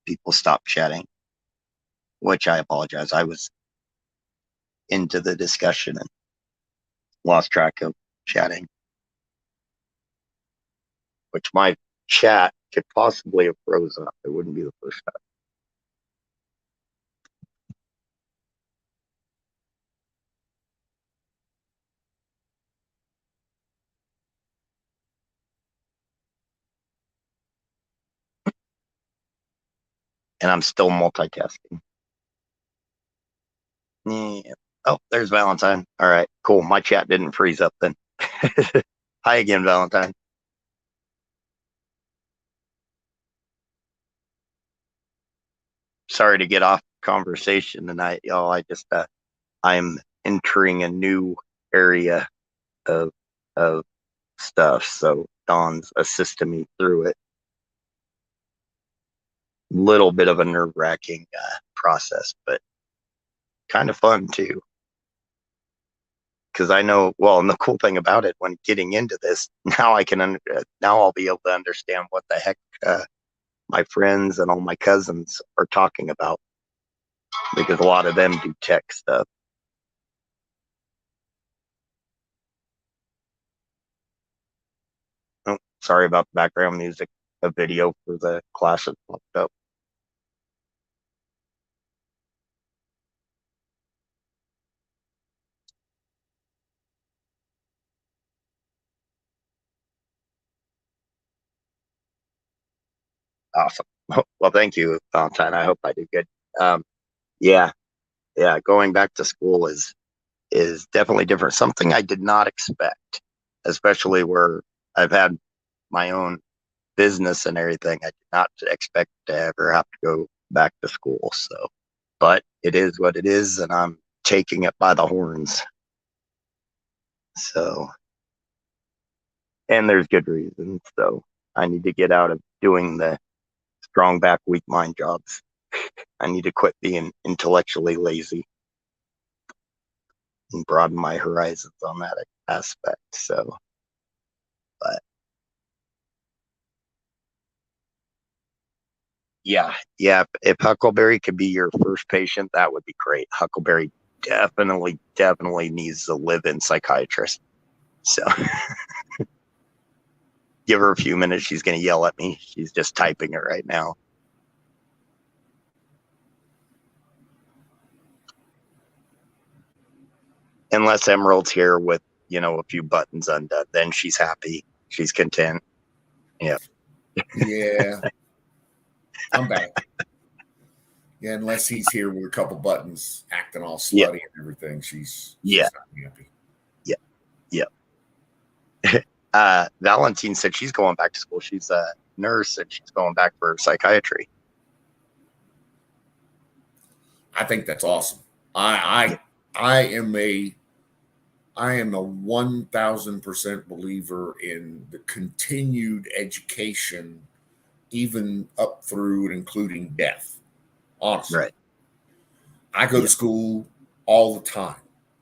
people stopped chatting, which I apologize. I was into the discussion and lost track of chatting, which my chat could possibly have frozen up. It wouldn't be the first time. And I'm still multitasking. Yeah. Oh, there's Valentine. All right, cool. My chat didn't freeze up then. Hi again, Valentine. Sorry to get off conversation tonight, y'all. I'm entering a new area of stuff, so Dawn's assisting me through it. Little bit of a nerve-wracking process, but kind of fun too. Because I know, well, and the cool thing about it, when getting into this, now now I'll be able to understand what the heck my friends and all my cousins are talking about, because a lot of them do tech stuff. Oh, sorry about the background music. A video for the class that popped up. Awesome. Well, thank you, Valentine. I hope I did good. Yeah. Going back to school is definitely different. Something I did not expect, especially where I've had my own business and everything. I did not expect to ever have to go back to school. So, but it is what it is, and I'm taking it by the horns. So, and there's good reasons. So I need to get out of doing the strong back, weak mind jobs. I need to quit being intellectually lazy and broaden my horizons on that aspect. So, but yeah, if Huckleberry could be your first patient, that would be great. Huckleberry definitely needs a live-in psychiatrist. So give her a few minutes. She's going to yell at me. She's just typing it right now. Unless Emerald's here with, a few buttons undone, then she's happy. She's content. Yeah. Yeah. I'm back. Yeah, unless he's here with a couple buttons acting all slutty and everything, she's not happy. Yeah. Valentine said she's going back to school. She's a nurse and she's going back for psychiatry. I think that's awesome. I am a 1000% believer in the continued education, even up through and including death. Honestly. Right. I go to school all the time.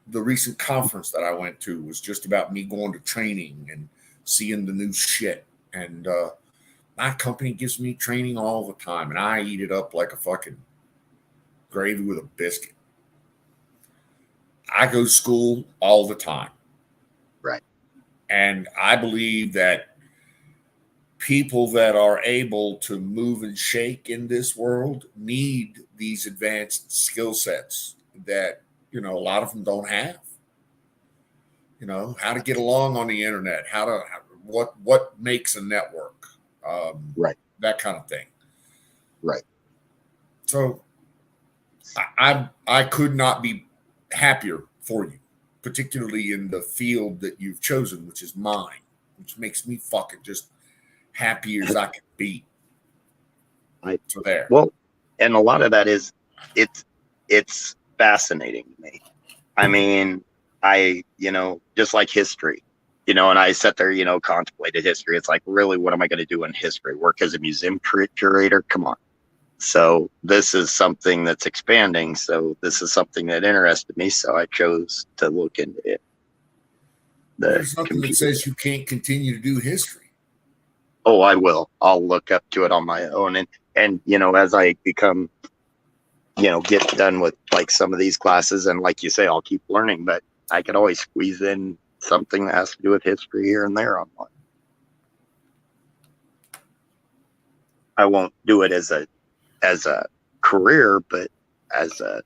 The recent conference that I went to was just about me going to training and seeing the new shit. And my company gives me training all the time, and I eat it up like a fucking gravy with a biscuit. I go to school all the time. Right. And I believe that people that are able to move and shake in this world need these advanced skill sets that, a lot of them don't have. How to get along on the internet, what makes a network, right. That kind of thing. Right. So I could not be happier for you, particularly in the field that you've chosen, which is mine, which makes me fucking just happy as I can be. So there. Well, and a lot of that is it's fascinating to me. I mean, just like history, and I sat there, contemplated history. It's like, really, what am I going to do in history? Work as a museum curator? Come on. So this is something that's expanding. So this is something that interested me. So I chose to look into it. There's nothing that says you can't continue to do history. Oh, I will. I'll look up to it on my own. And as I become, get done with like some of these classes, and like you say, I'll keep learning, but I could always squeeze in something that has to do with history here and there online. I won't do it as a career, but as a,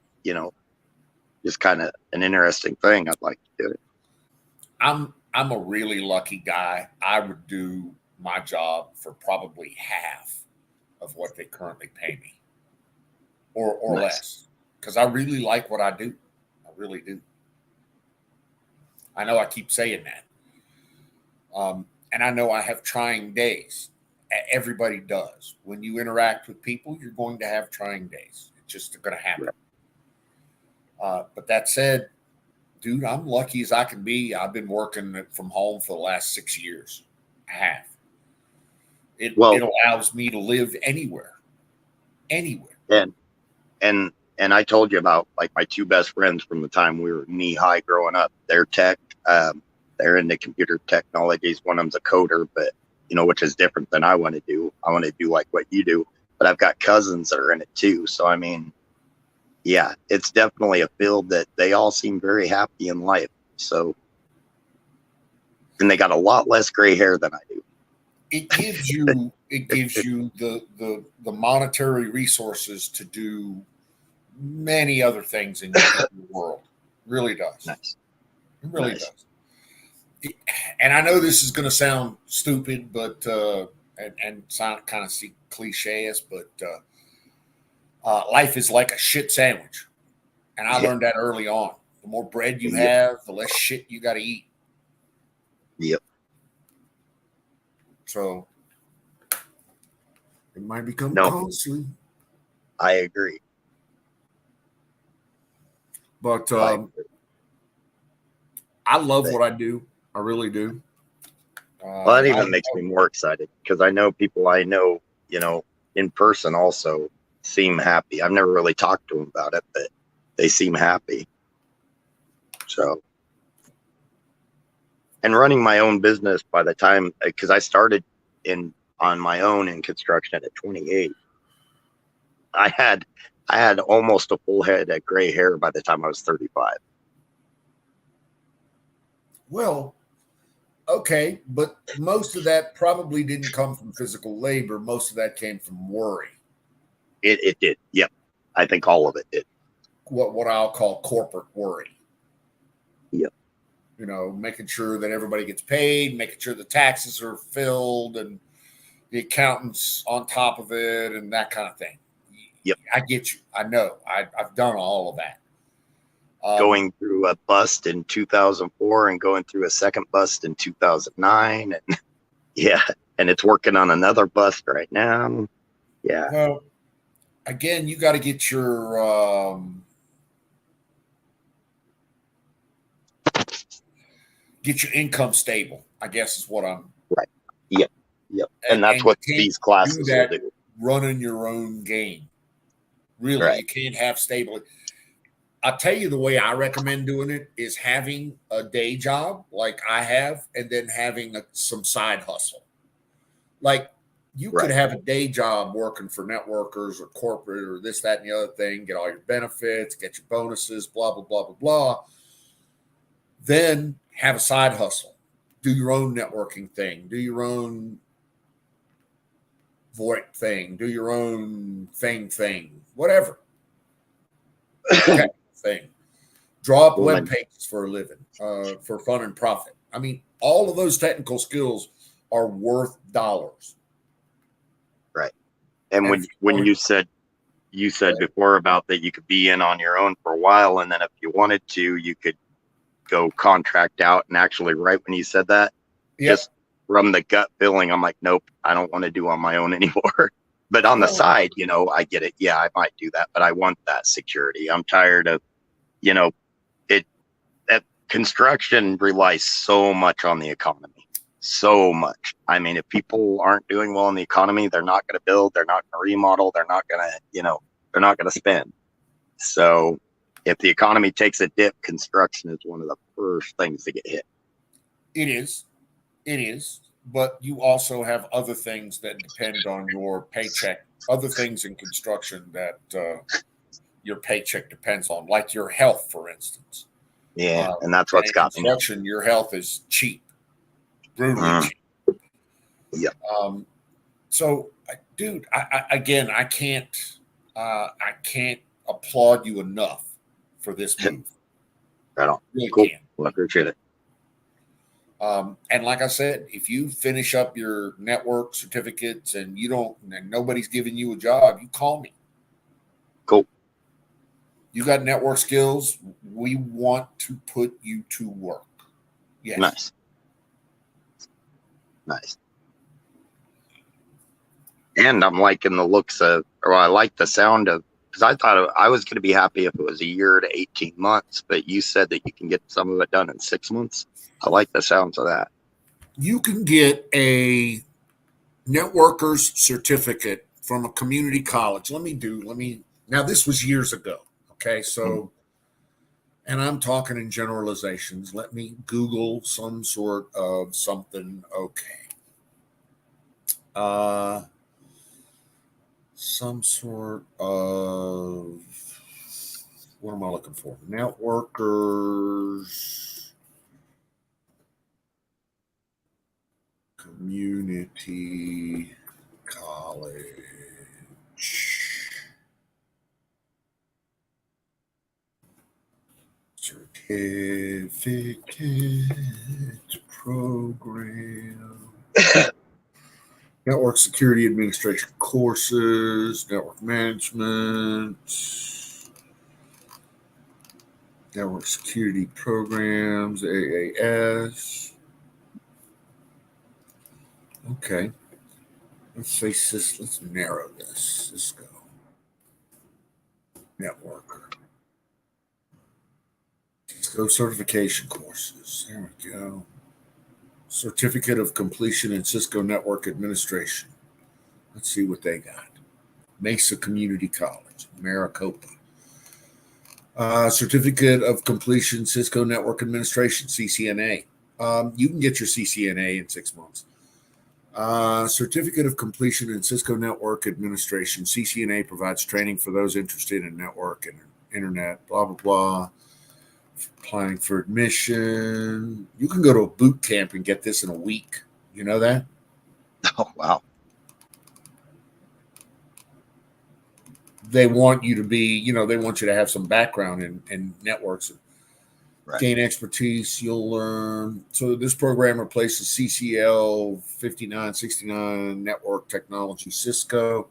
just kind of an interesting thing. I'd like to do it. I'm a really lucky guy. I would do my job for probably half of what they currently pay me, or Nice. less, because I really like what I do. I really do. I know I keep saying that, and I know I have trying days. Everybody does. When you interact with people, you're going to have trying days. It's just going to happen. But that said, dude, I'm lucky as I can be. I've been working from home for the last 6 years. I have. It allows me to live anywhere. And I told you about like my two best friends from the time we were knee high growing up. They're tech. They're into computer technologies. One of them's a coder, but which is different than I want to do. I want to do like what you do, but I've got cousins that are in it too. So, I mean, yeah, it's definitely a field that they all seem very happy in life. So, and they got a lot less gray hair than I do. It gives you the monetary resources to do many other things in your world. It really does. Nice. It really does. And I know this is going to sound stupid, but and sound kind of cliche-ish, but life is like a shit sandwich, and I learned that early on. The more bread you Yep. have, the less shit you got to eat. Yep. So it might become No. costly. I agree. But I I love what I do. I really do. Well, that even makes me more excited because I know people I know, in person also seem happy. I've never really talked to them about it, but they seem happy. So, and running my own business by the time, because I started on my own in construction at 28, I had almost a full head of gray hair by the time I was 35. Well, okay, but most of that probably didn't come from physical labor. Most of that came from worry. It did. Yep. I think all of it did. What I'll call corporate worry. Yep. Making sure that everybody gets paid, making sure the taxes are filled, and the accountants on top of it, and that kind of thing. Yep. I get you. I know. I've done all of that. Going through a bust in 2004 and going through a second bust in 2009. And yeah. And it's working on another bust right now. Yeah. Well, again, you got to get your income stable, I guess is what I'm right. Yep. Yep. And that's what these classes will do. Running your own game. Really, right. You can't have stable. I'll tell you the way I recommend doing it is having a day job like I have, and then having some side hustle. Like you could have a day job working for networkers or corporate or this, that, and the other thing, get all your benefits, get your bonuses, blah, blah, blah, blah, blah. Then have a side hustle. Do your own networking thing. Do your own VoIP thing. Do your own thing. Whatever. Thing. Draw up web pages for a living, for fun and profit. I mean, all of those technical skills are worth dollars. Right. And when you said before about that you could be in on your own for a while, and then if you wanted to, you could go contract out. And actually, right when you said that, just from the gut feeling, I'm like, nope, I don't want to do on my own anymore. But on the side, I get it. Yeah, I might do that, but I want that security. I'm tired of, construction relies so much on the economy, so much. I mean, if people aren't doing well in the economy, they're not going to build, they're not going to remodel, they're not going to, they're not going to spend. So if the economy takes a dip, construction is one of the first things to get hit. It is. But you also have other things that depend on your paycheck, other things in construction that your paycheck depends on, like your health, for instance. Yeah, and that's what's got construction. Your health is cheap, brutally cheap. Yeah. So, dude, I can't applaud you enough for this move. Right on. Really cool. can't. Well, I appreciate it. And like I said, if you finish up your network certificates and nobody's giving you a job, you call me. Cool. You got network skills. We want to put you to work. Yes. Nice. And I'm liking the looks of, or I like the sound of, because I thought I was going to be happy if it was a year to 18 months, but you said that you can get some of it done in 6 months. I like the sounds of that. You can get a networker's certificate from a community college. Now this was years ago. Okay. So, and I'm talking in generalizations. Let me Google some sort of something. Okay. Some sort of, what am I looking for? Networkers Community College. Certificate program. Network security administration courses, network management, Network security programs, AAS. Okay. Let's say let's narrow this. Cisco network. Cisco certification courses. There we go. Certificate of completion in Cisco Network Administration. Let's see what they got. Mesa Community College, Maricopa. Certificate of completion, Cisco Network Administration, CCNA. You can get your CCNA in 6 months. Certificate of completion in Cisco Network Administration, CCNA provides training for those interested in network and internet, blah, blah, blah. Applying for admission. You can go to a boot camp and get this in a week. You know that? Oh, wow. They want you to be, they want you to have some background in networks. Right. Gain expertise, you'll learn. So this program replaces CCL 5969 Network Technology Cisco.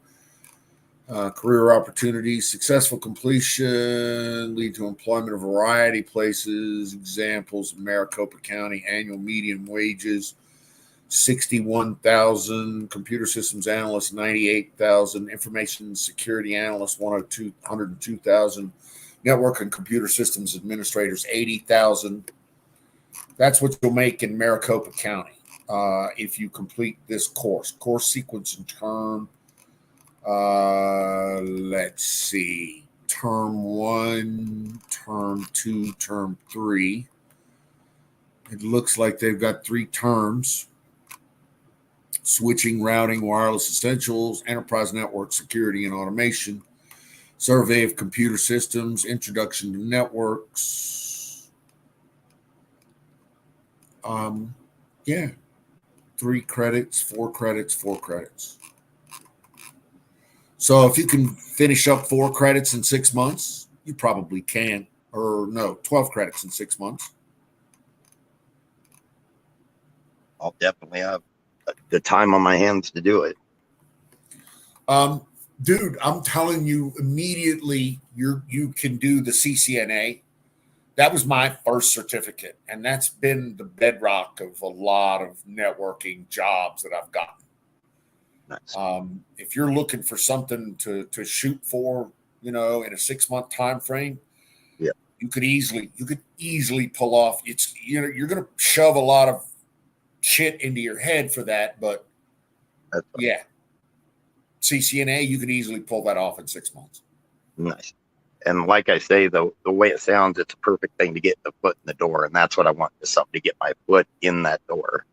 Career opportunities, successful completion, lead to employment of a variety of places. Examples: Maricopa County, annual median wages, 61,000. Computer systems analyst, 98,000. Information security analyst, 102,000. Network and computer systems administrators, 80,000. That's what you'll make in Maricopa County if you complete this course. Course sequence and term. Let's see. Term 1, term 2, term 3. It looks like they've got 3 terms. Switching, routing, wireless essentials, enterprise network security and automation, survey of computer systems, introduction to networks. Yeah. 3 credits, 4 credits, 4 credits. So if you can finish up 4 credits in 6 months, you probably can. Or no, 12 credits in 6 months. I'll definitely have the time on my hands to do it. Dude, I'm telling you immediately, you can do the CCNA. That was my first certificate, and that's been the bedrock of a lot of networking jobs that I've gotten. Nice. If you're looking for something to shoot for, in a 6 month time frame, yeah, you could easily pull off. It's you're going to shove a lot of shit into your head for that, but yeah, CCNA, you could easily pull that off in 6 months. Nice. And like I say, the way it sounds, it's a perfect thing to get the foot in the door, and that's what I want, is something to get my foot in that door,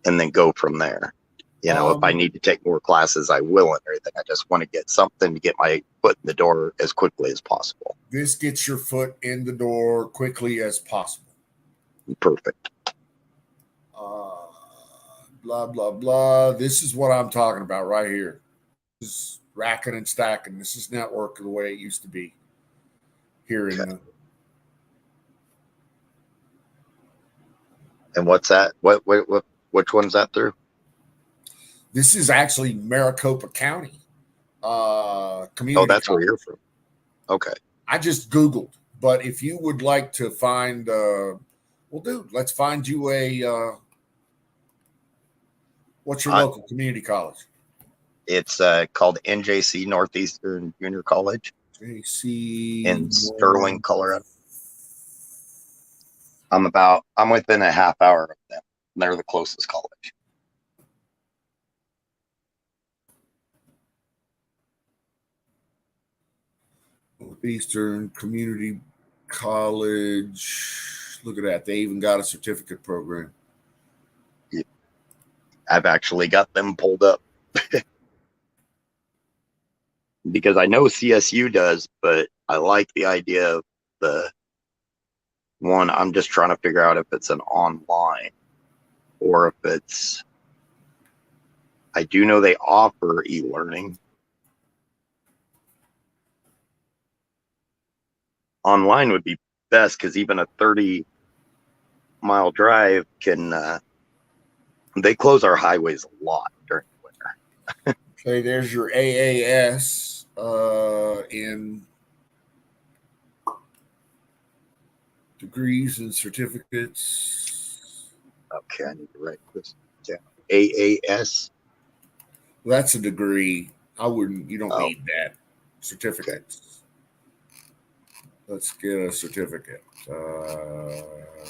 and then go from there. If I need to take more classes, I will and everything. I just want to get something to get my foot in the door as quickly as possible. This gets your foot in the door quickly as possible. Perfect. Blah, blah, blah. This is what I'm talking about right here. This is racking and stacking. This is network the way it used to be here in the. And what's that? Which one's that through? This is actually Maricopa County. Community. Oh, that's college. where you're from. Okay. I just Googled, but if you would like to find, well, dude, let's find you a. What's your local community college? It's called NJC, Northeastern Junior College. JC in Sterling, Colorado. I'm within a half hour of them. They're the closest college. Northeastern Community College. Look at that. They even got a certificate program. Yeah. I've actually got them pulled up. Because I know CSU does, but I like the idea of the one. I'm just trying to figure out if it's an online or if it's, I do know they offer e-learning. Online would be best because even a 30-mile drive can, they close our highways a lot during the winter. Okay, there's your AAS in Degrees and certificates. Okay, I need to write this down. AAS. That's a degree. You don't Oh. need that. Certificates. Let's get a certificate.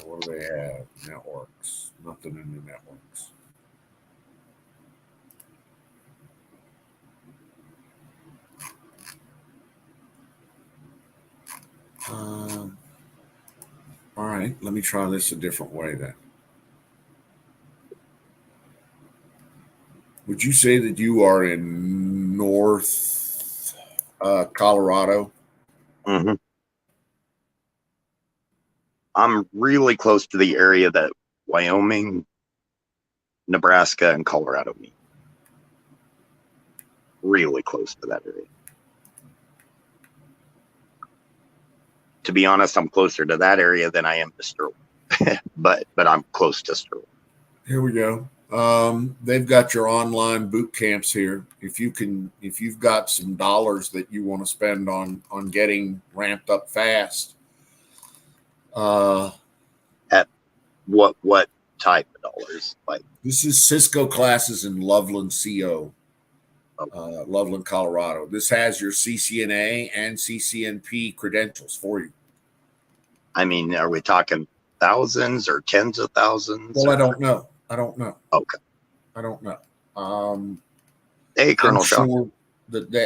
What do they have? Networks. Nothing in the networks. All right, let me try this a different way then. Would you say that you are in North Colorado? Mm-hmm. I'm really close to the area that Wyoming, Nebraska, and Colorado meet. Really close to that area. To be honest, I'm closer to that area than I am to Sterling, but I'm close to Sterling. Here we go. They've got your online boot camps here. If you've got some dollars that you want to spend on getting ramped up fast. At what type of dollars? Like this is Cisco classes in Loveland, CO. Loveland, Colorado. This has your CCNA and CCNP credentials for you. I mean, are we talking thousands or tens of thousands? Well, I don't know. Okay. I don't know. Hey, Colonel Shaw.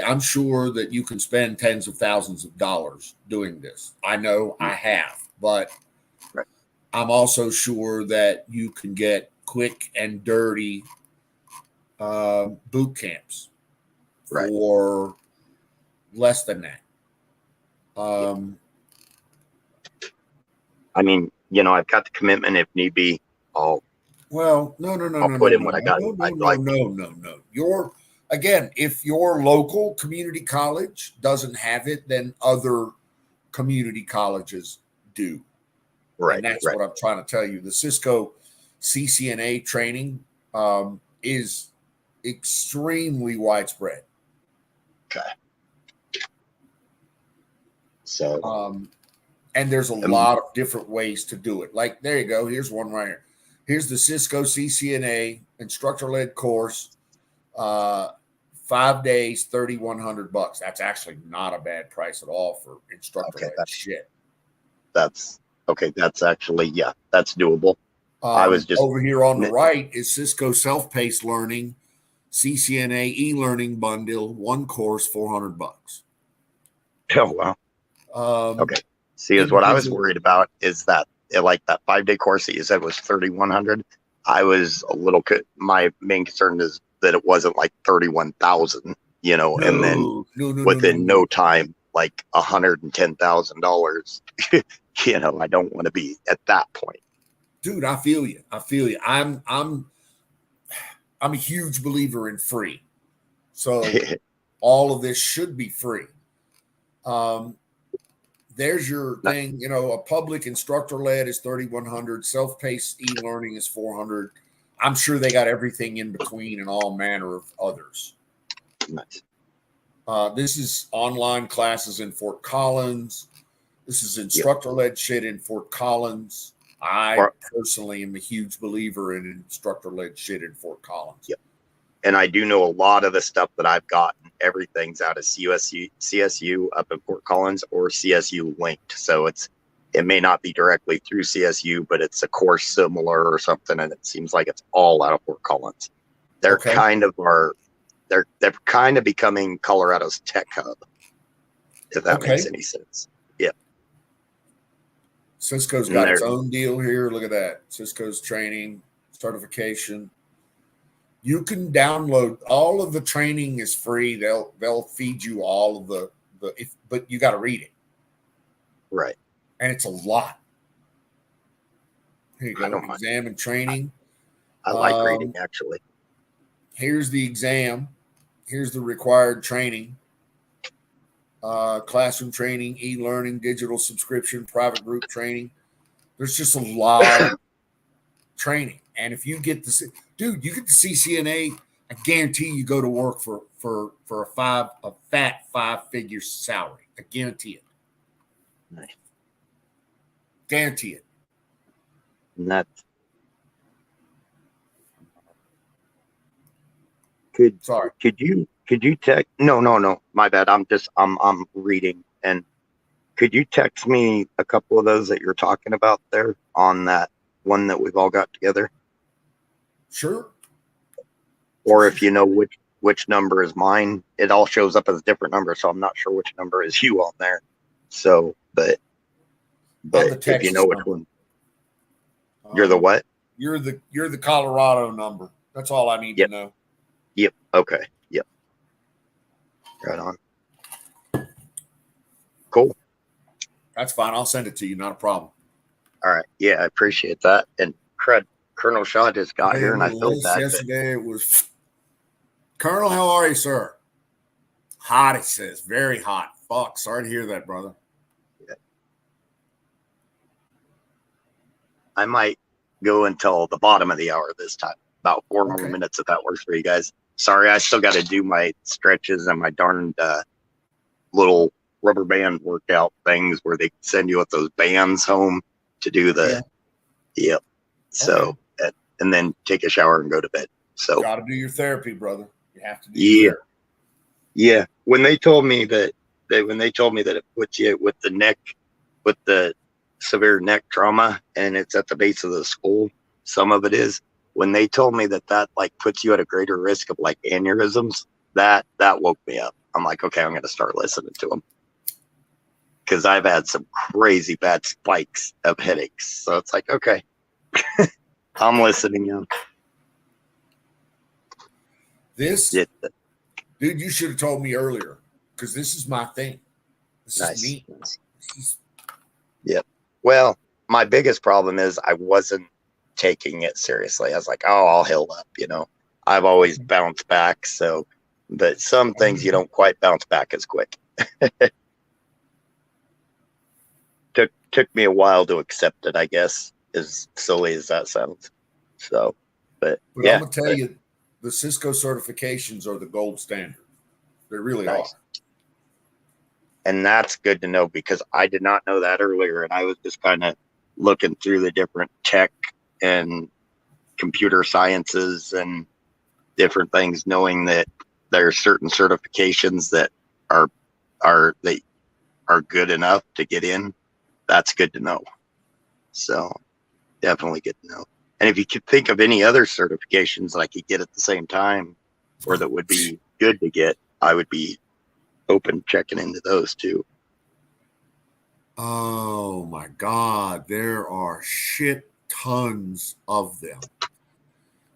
I'm sure that you can spend tens of thousands of dollars doing this. I know I have, but right. I'm also sure that you can get quick and dirty boot camps for less than that. I mean, I've got the commitment. If need be, I'll put in what I got. No. If your local community college doesn't have it, then other community colleges do. Right. And that's what I'm trying to tell you. The Cisco CCNA training is extremely widespread. Okay. So, and there's a lot of different ways to do it. Like, there you go. Here's one right here. Here's the Cisco CCNA instructor-led course. 5 days, $3,100. That's actually not a bad price at all for instructor-led shit. That's okay. That's actually, that's doable. I was just over here on the right is Cisco self-paced learning, CCNA e-learning bundle, one course, $400. Oh wow. Okay. See, is what I was worried about is that like that 5-day course that you said was 3,100. I was a little. My main concern is that it wasn't like 31,000, and then within no time, like $110,000. I don't want to be at that point. Dude, I feel you. I'm a huge believer in free. So all of this should be free. There's your thing, a public instructor-led is 3,100, self-paced e-learning is 400. I'm sure they got everything in between and all manner of others. Nice. This is online classes in Fort Collins. This is instructor-led shit in Fort Collins. I personally am a huge believer in instructor-led shit in Fort Collins. Yep. And I do know a lot of the stuff that I've gotten. Everything's out of CSU up in Fort Collins or CSU linked. So it may not be directly through CSU, but it's a course similar or something. And it seems like it's all out of Fort Collins. They're they're kind of becoming Colorado's tech hub, if that makes any sense. Yeah. Cisco's got its own deal here. Look at that. Cisco's training, certification. You can download all of the training is free. They'll feed you all of but you got to read it. Right. And it's a lot. Here you go. Exam and training. I like reading, actually. Here's the exam. Here's the required training. Classroom training, e-learning, digital subscription, private group training. There's just a lot of training. And if you get you get the CCNA, I guarantee you go to work for a fat 5-figure salary. I guarantee it. Nice. Guarantee it. And that's Sorry. could you text? No, my bad. I'm reading. And could you text me a couple of those that you're talking about there on that one that we've all got together? Sure. Or if you know which number is mine, it all shows up as a different number, so I'm not sure which number is you on there. So, but I'm the if Texas you know which number. one, you're the what? You're the Colorado number. That's all I need Yep. to know. Yep. Okay. Yep. Right on. Cool. That's fine. I'll send it to you. Not a problem. All right. Yeah, I appreciate that. And Colonel Shaw just got here, and I feel bad. Yesterday it was Colonel. How are you, sir? Hot, it says. Very hot. Fuck. Sorry to hear that, brother. Yeah. I might go until the bottom of the hour this time. About 4 more minutes if that works for you guys. Sorry, I still got to do my stretches and my darned little rubber band workout things where they send you with those bands home to do the. Yeah. Yep. So, and then take a shower and go to bed. So, got to do your therapy, brother. You have to do yeah. therapy. Yeah. When they told me that it puts you with the neck, with the severe neck trauma, and it's at the base of the skull, some of it is. When they told me that like puts you at a greater risk of like aneurysms, that woke me up. I'm like, okay, I'm going to start listening to them. Because I've had some crazy bad spikes of headaches. So it's like, okay, I'm listening now. Dude, you should have told me earlier, because this is my thing. This is me. Yep. Well, my biggest problem is I wasn't taking it seriously. I was like, oh, I'll heal up, I've always bounced back. So, but some things you don't quite bounce back as quick. Took me a while to accept it, I guess, as silly as that sounds. So, but yeah. I'm gonna tell you, the Cisco certifications are the gold standard. They really are. And that's good to know, because I did not know that earlier, and I was just kind of looking through the different tech and computer sciences and different things, knowing that there are certain certifications that are good enough to get in. That's good to know. So definitely good to know. And if you could think of any other certifications like you get at the same time, or that would be good to get, I would be open checking into those too. Oh my God, there are shit tons of them.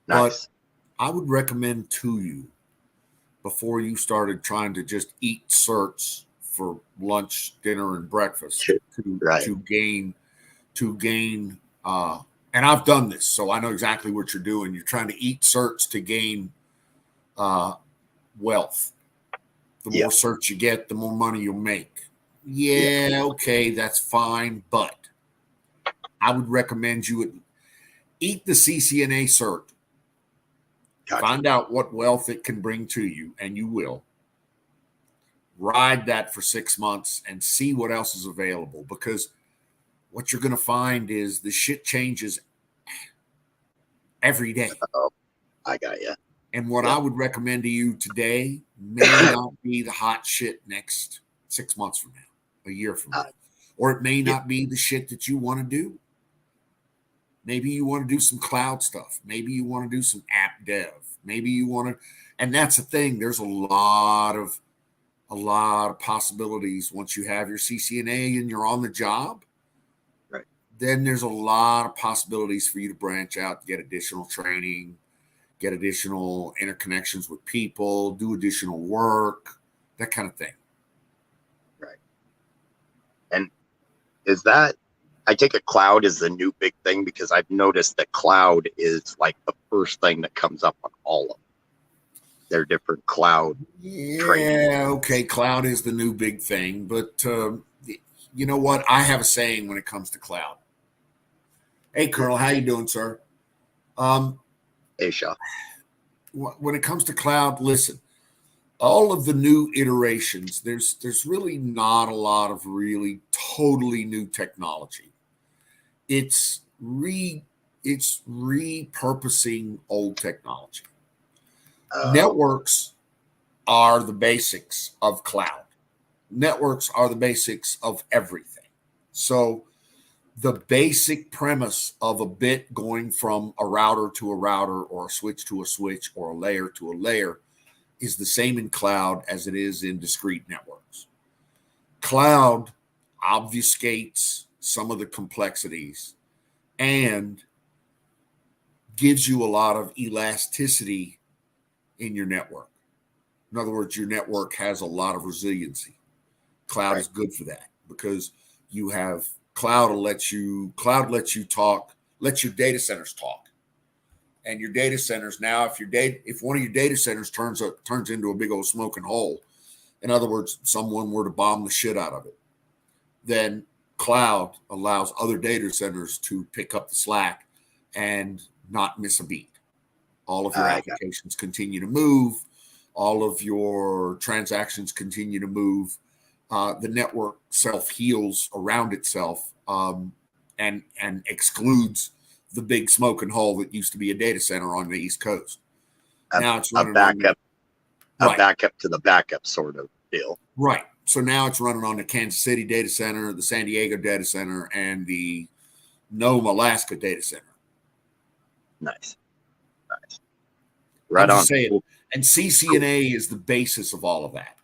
Nice. But I would recommend to you, before you started trying to just eat certs for lunch, dinner, and breakfast, to gain and I've done this, so I know exactly what you're doing. You're trying to eat certs to gain wealth. The more certs you get, the more money you'll make. Okay, that's fine, but I would recommend you eat the CCNA cert. Gotcha. Find out what wealth it can bring to you, and you will. Ride that for 6 months and see what else is available, because what you're going to find is the shit changes every day. Oh, I got you. And what I would recommend to you today may not be the hot shit next 6 months from now, a year from now. Or it may not be the shit that you want to do. Maybe you want to do some cloud stuff. Maybe you want to do some app dev. Maybe you want to, and that's the thing. There's a lot of possibilities once you have your CCNA and you're on the job. Right. Then there's a lot of possibilities for you to branch out, get additional training, get additional interconnections with people, do additional work, that kind of thing. Right. And is that, I take it cloud is the new big thing, because I've noticed that cloud is like the first thing that comes up on all of them. They're different cloud. Okay. Cloud is the new big thing, but you know what? I have a saying when it comes to cloud. Hey, Colonel, how you doing, sir? Hey, Shaw. When it comes to cloud, listen, all of the new iterations, there's really not a lot of really totally new technology. it's repurposing old technology. Networks are the basics of cloud. Networks are the basics of everything. So the basic premise of a bit going from a router to a router or a switch to a switch or a layer to a layer is the same in cloud as it is in discrete networks. Cloud obfuscates some of the complexities and gives you a lot of elasticity in your network. In other words, your network has a lot of resiliency. Cloud is good for that because you have cloud lets you talk, lets your data centers talk. And your data centers now, if one of your data centers turns into a big old smoking hole, in other words, someone were to bomb the shit out of it, then cloud allows other data centers to pick up the slack and not miss a beat. All of your applications continue to move. All of your transactions continue to move. The network self-heals around itself and excludes the big smoking hole that used to be a data center on the East Coast. Now it's running a backup to the backup sort of deal. Right. So now it's running on the Kansas City data center, the San Diego data center, and the Nome, Alaska data center. Nice. Right on. Saying, and CCNA is the basis of all of that.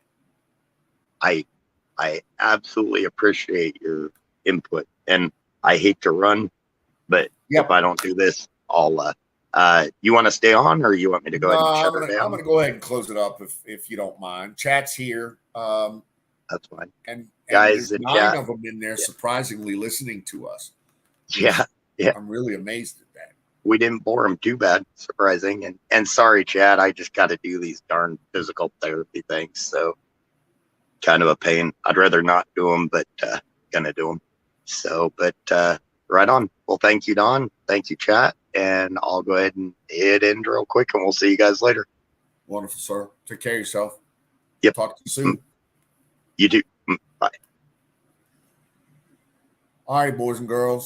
I absolutely appreciate your input, and I hate to run, but if I don't do this, I'll. You want to stay on, or you want me to go ahead and shut it down? I'm going to go ahead and close it up if you don't mind. Chat's here. That's fine. And guys, there's 9 of them in there, surprisingly listening to us. Yeah. I'm really amazed at that. We didn't bore them too bad, surprising. And sorry, Chad, I just got to do these darn physical therapy things, so kind of a pain. I'd rather not do them, but gonna do them. So, but right on. Well, thank you, Don. Thank you, chat. And I'll go ahead and hit end real quick, and we'll see you guys later. Wonderful, sir. Take care of yourself. Yep. Talk to you soon. You too. Bye. All right, boys and girls.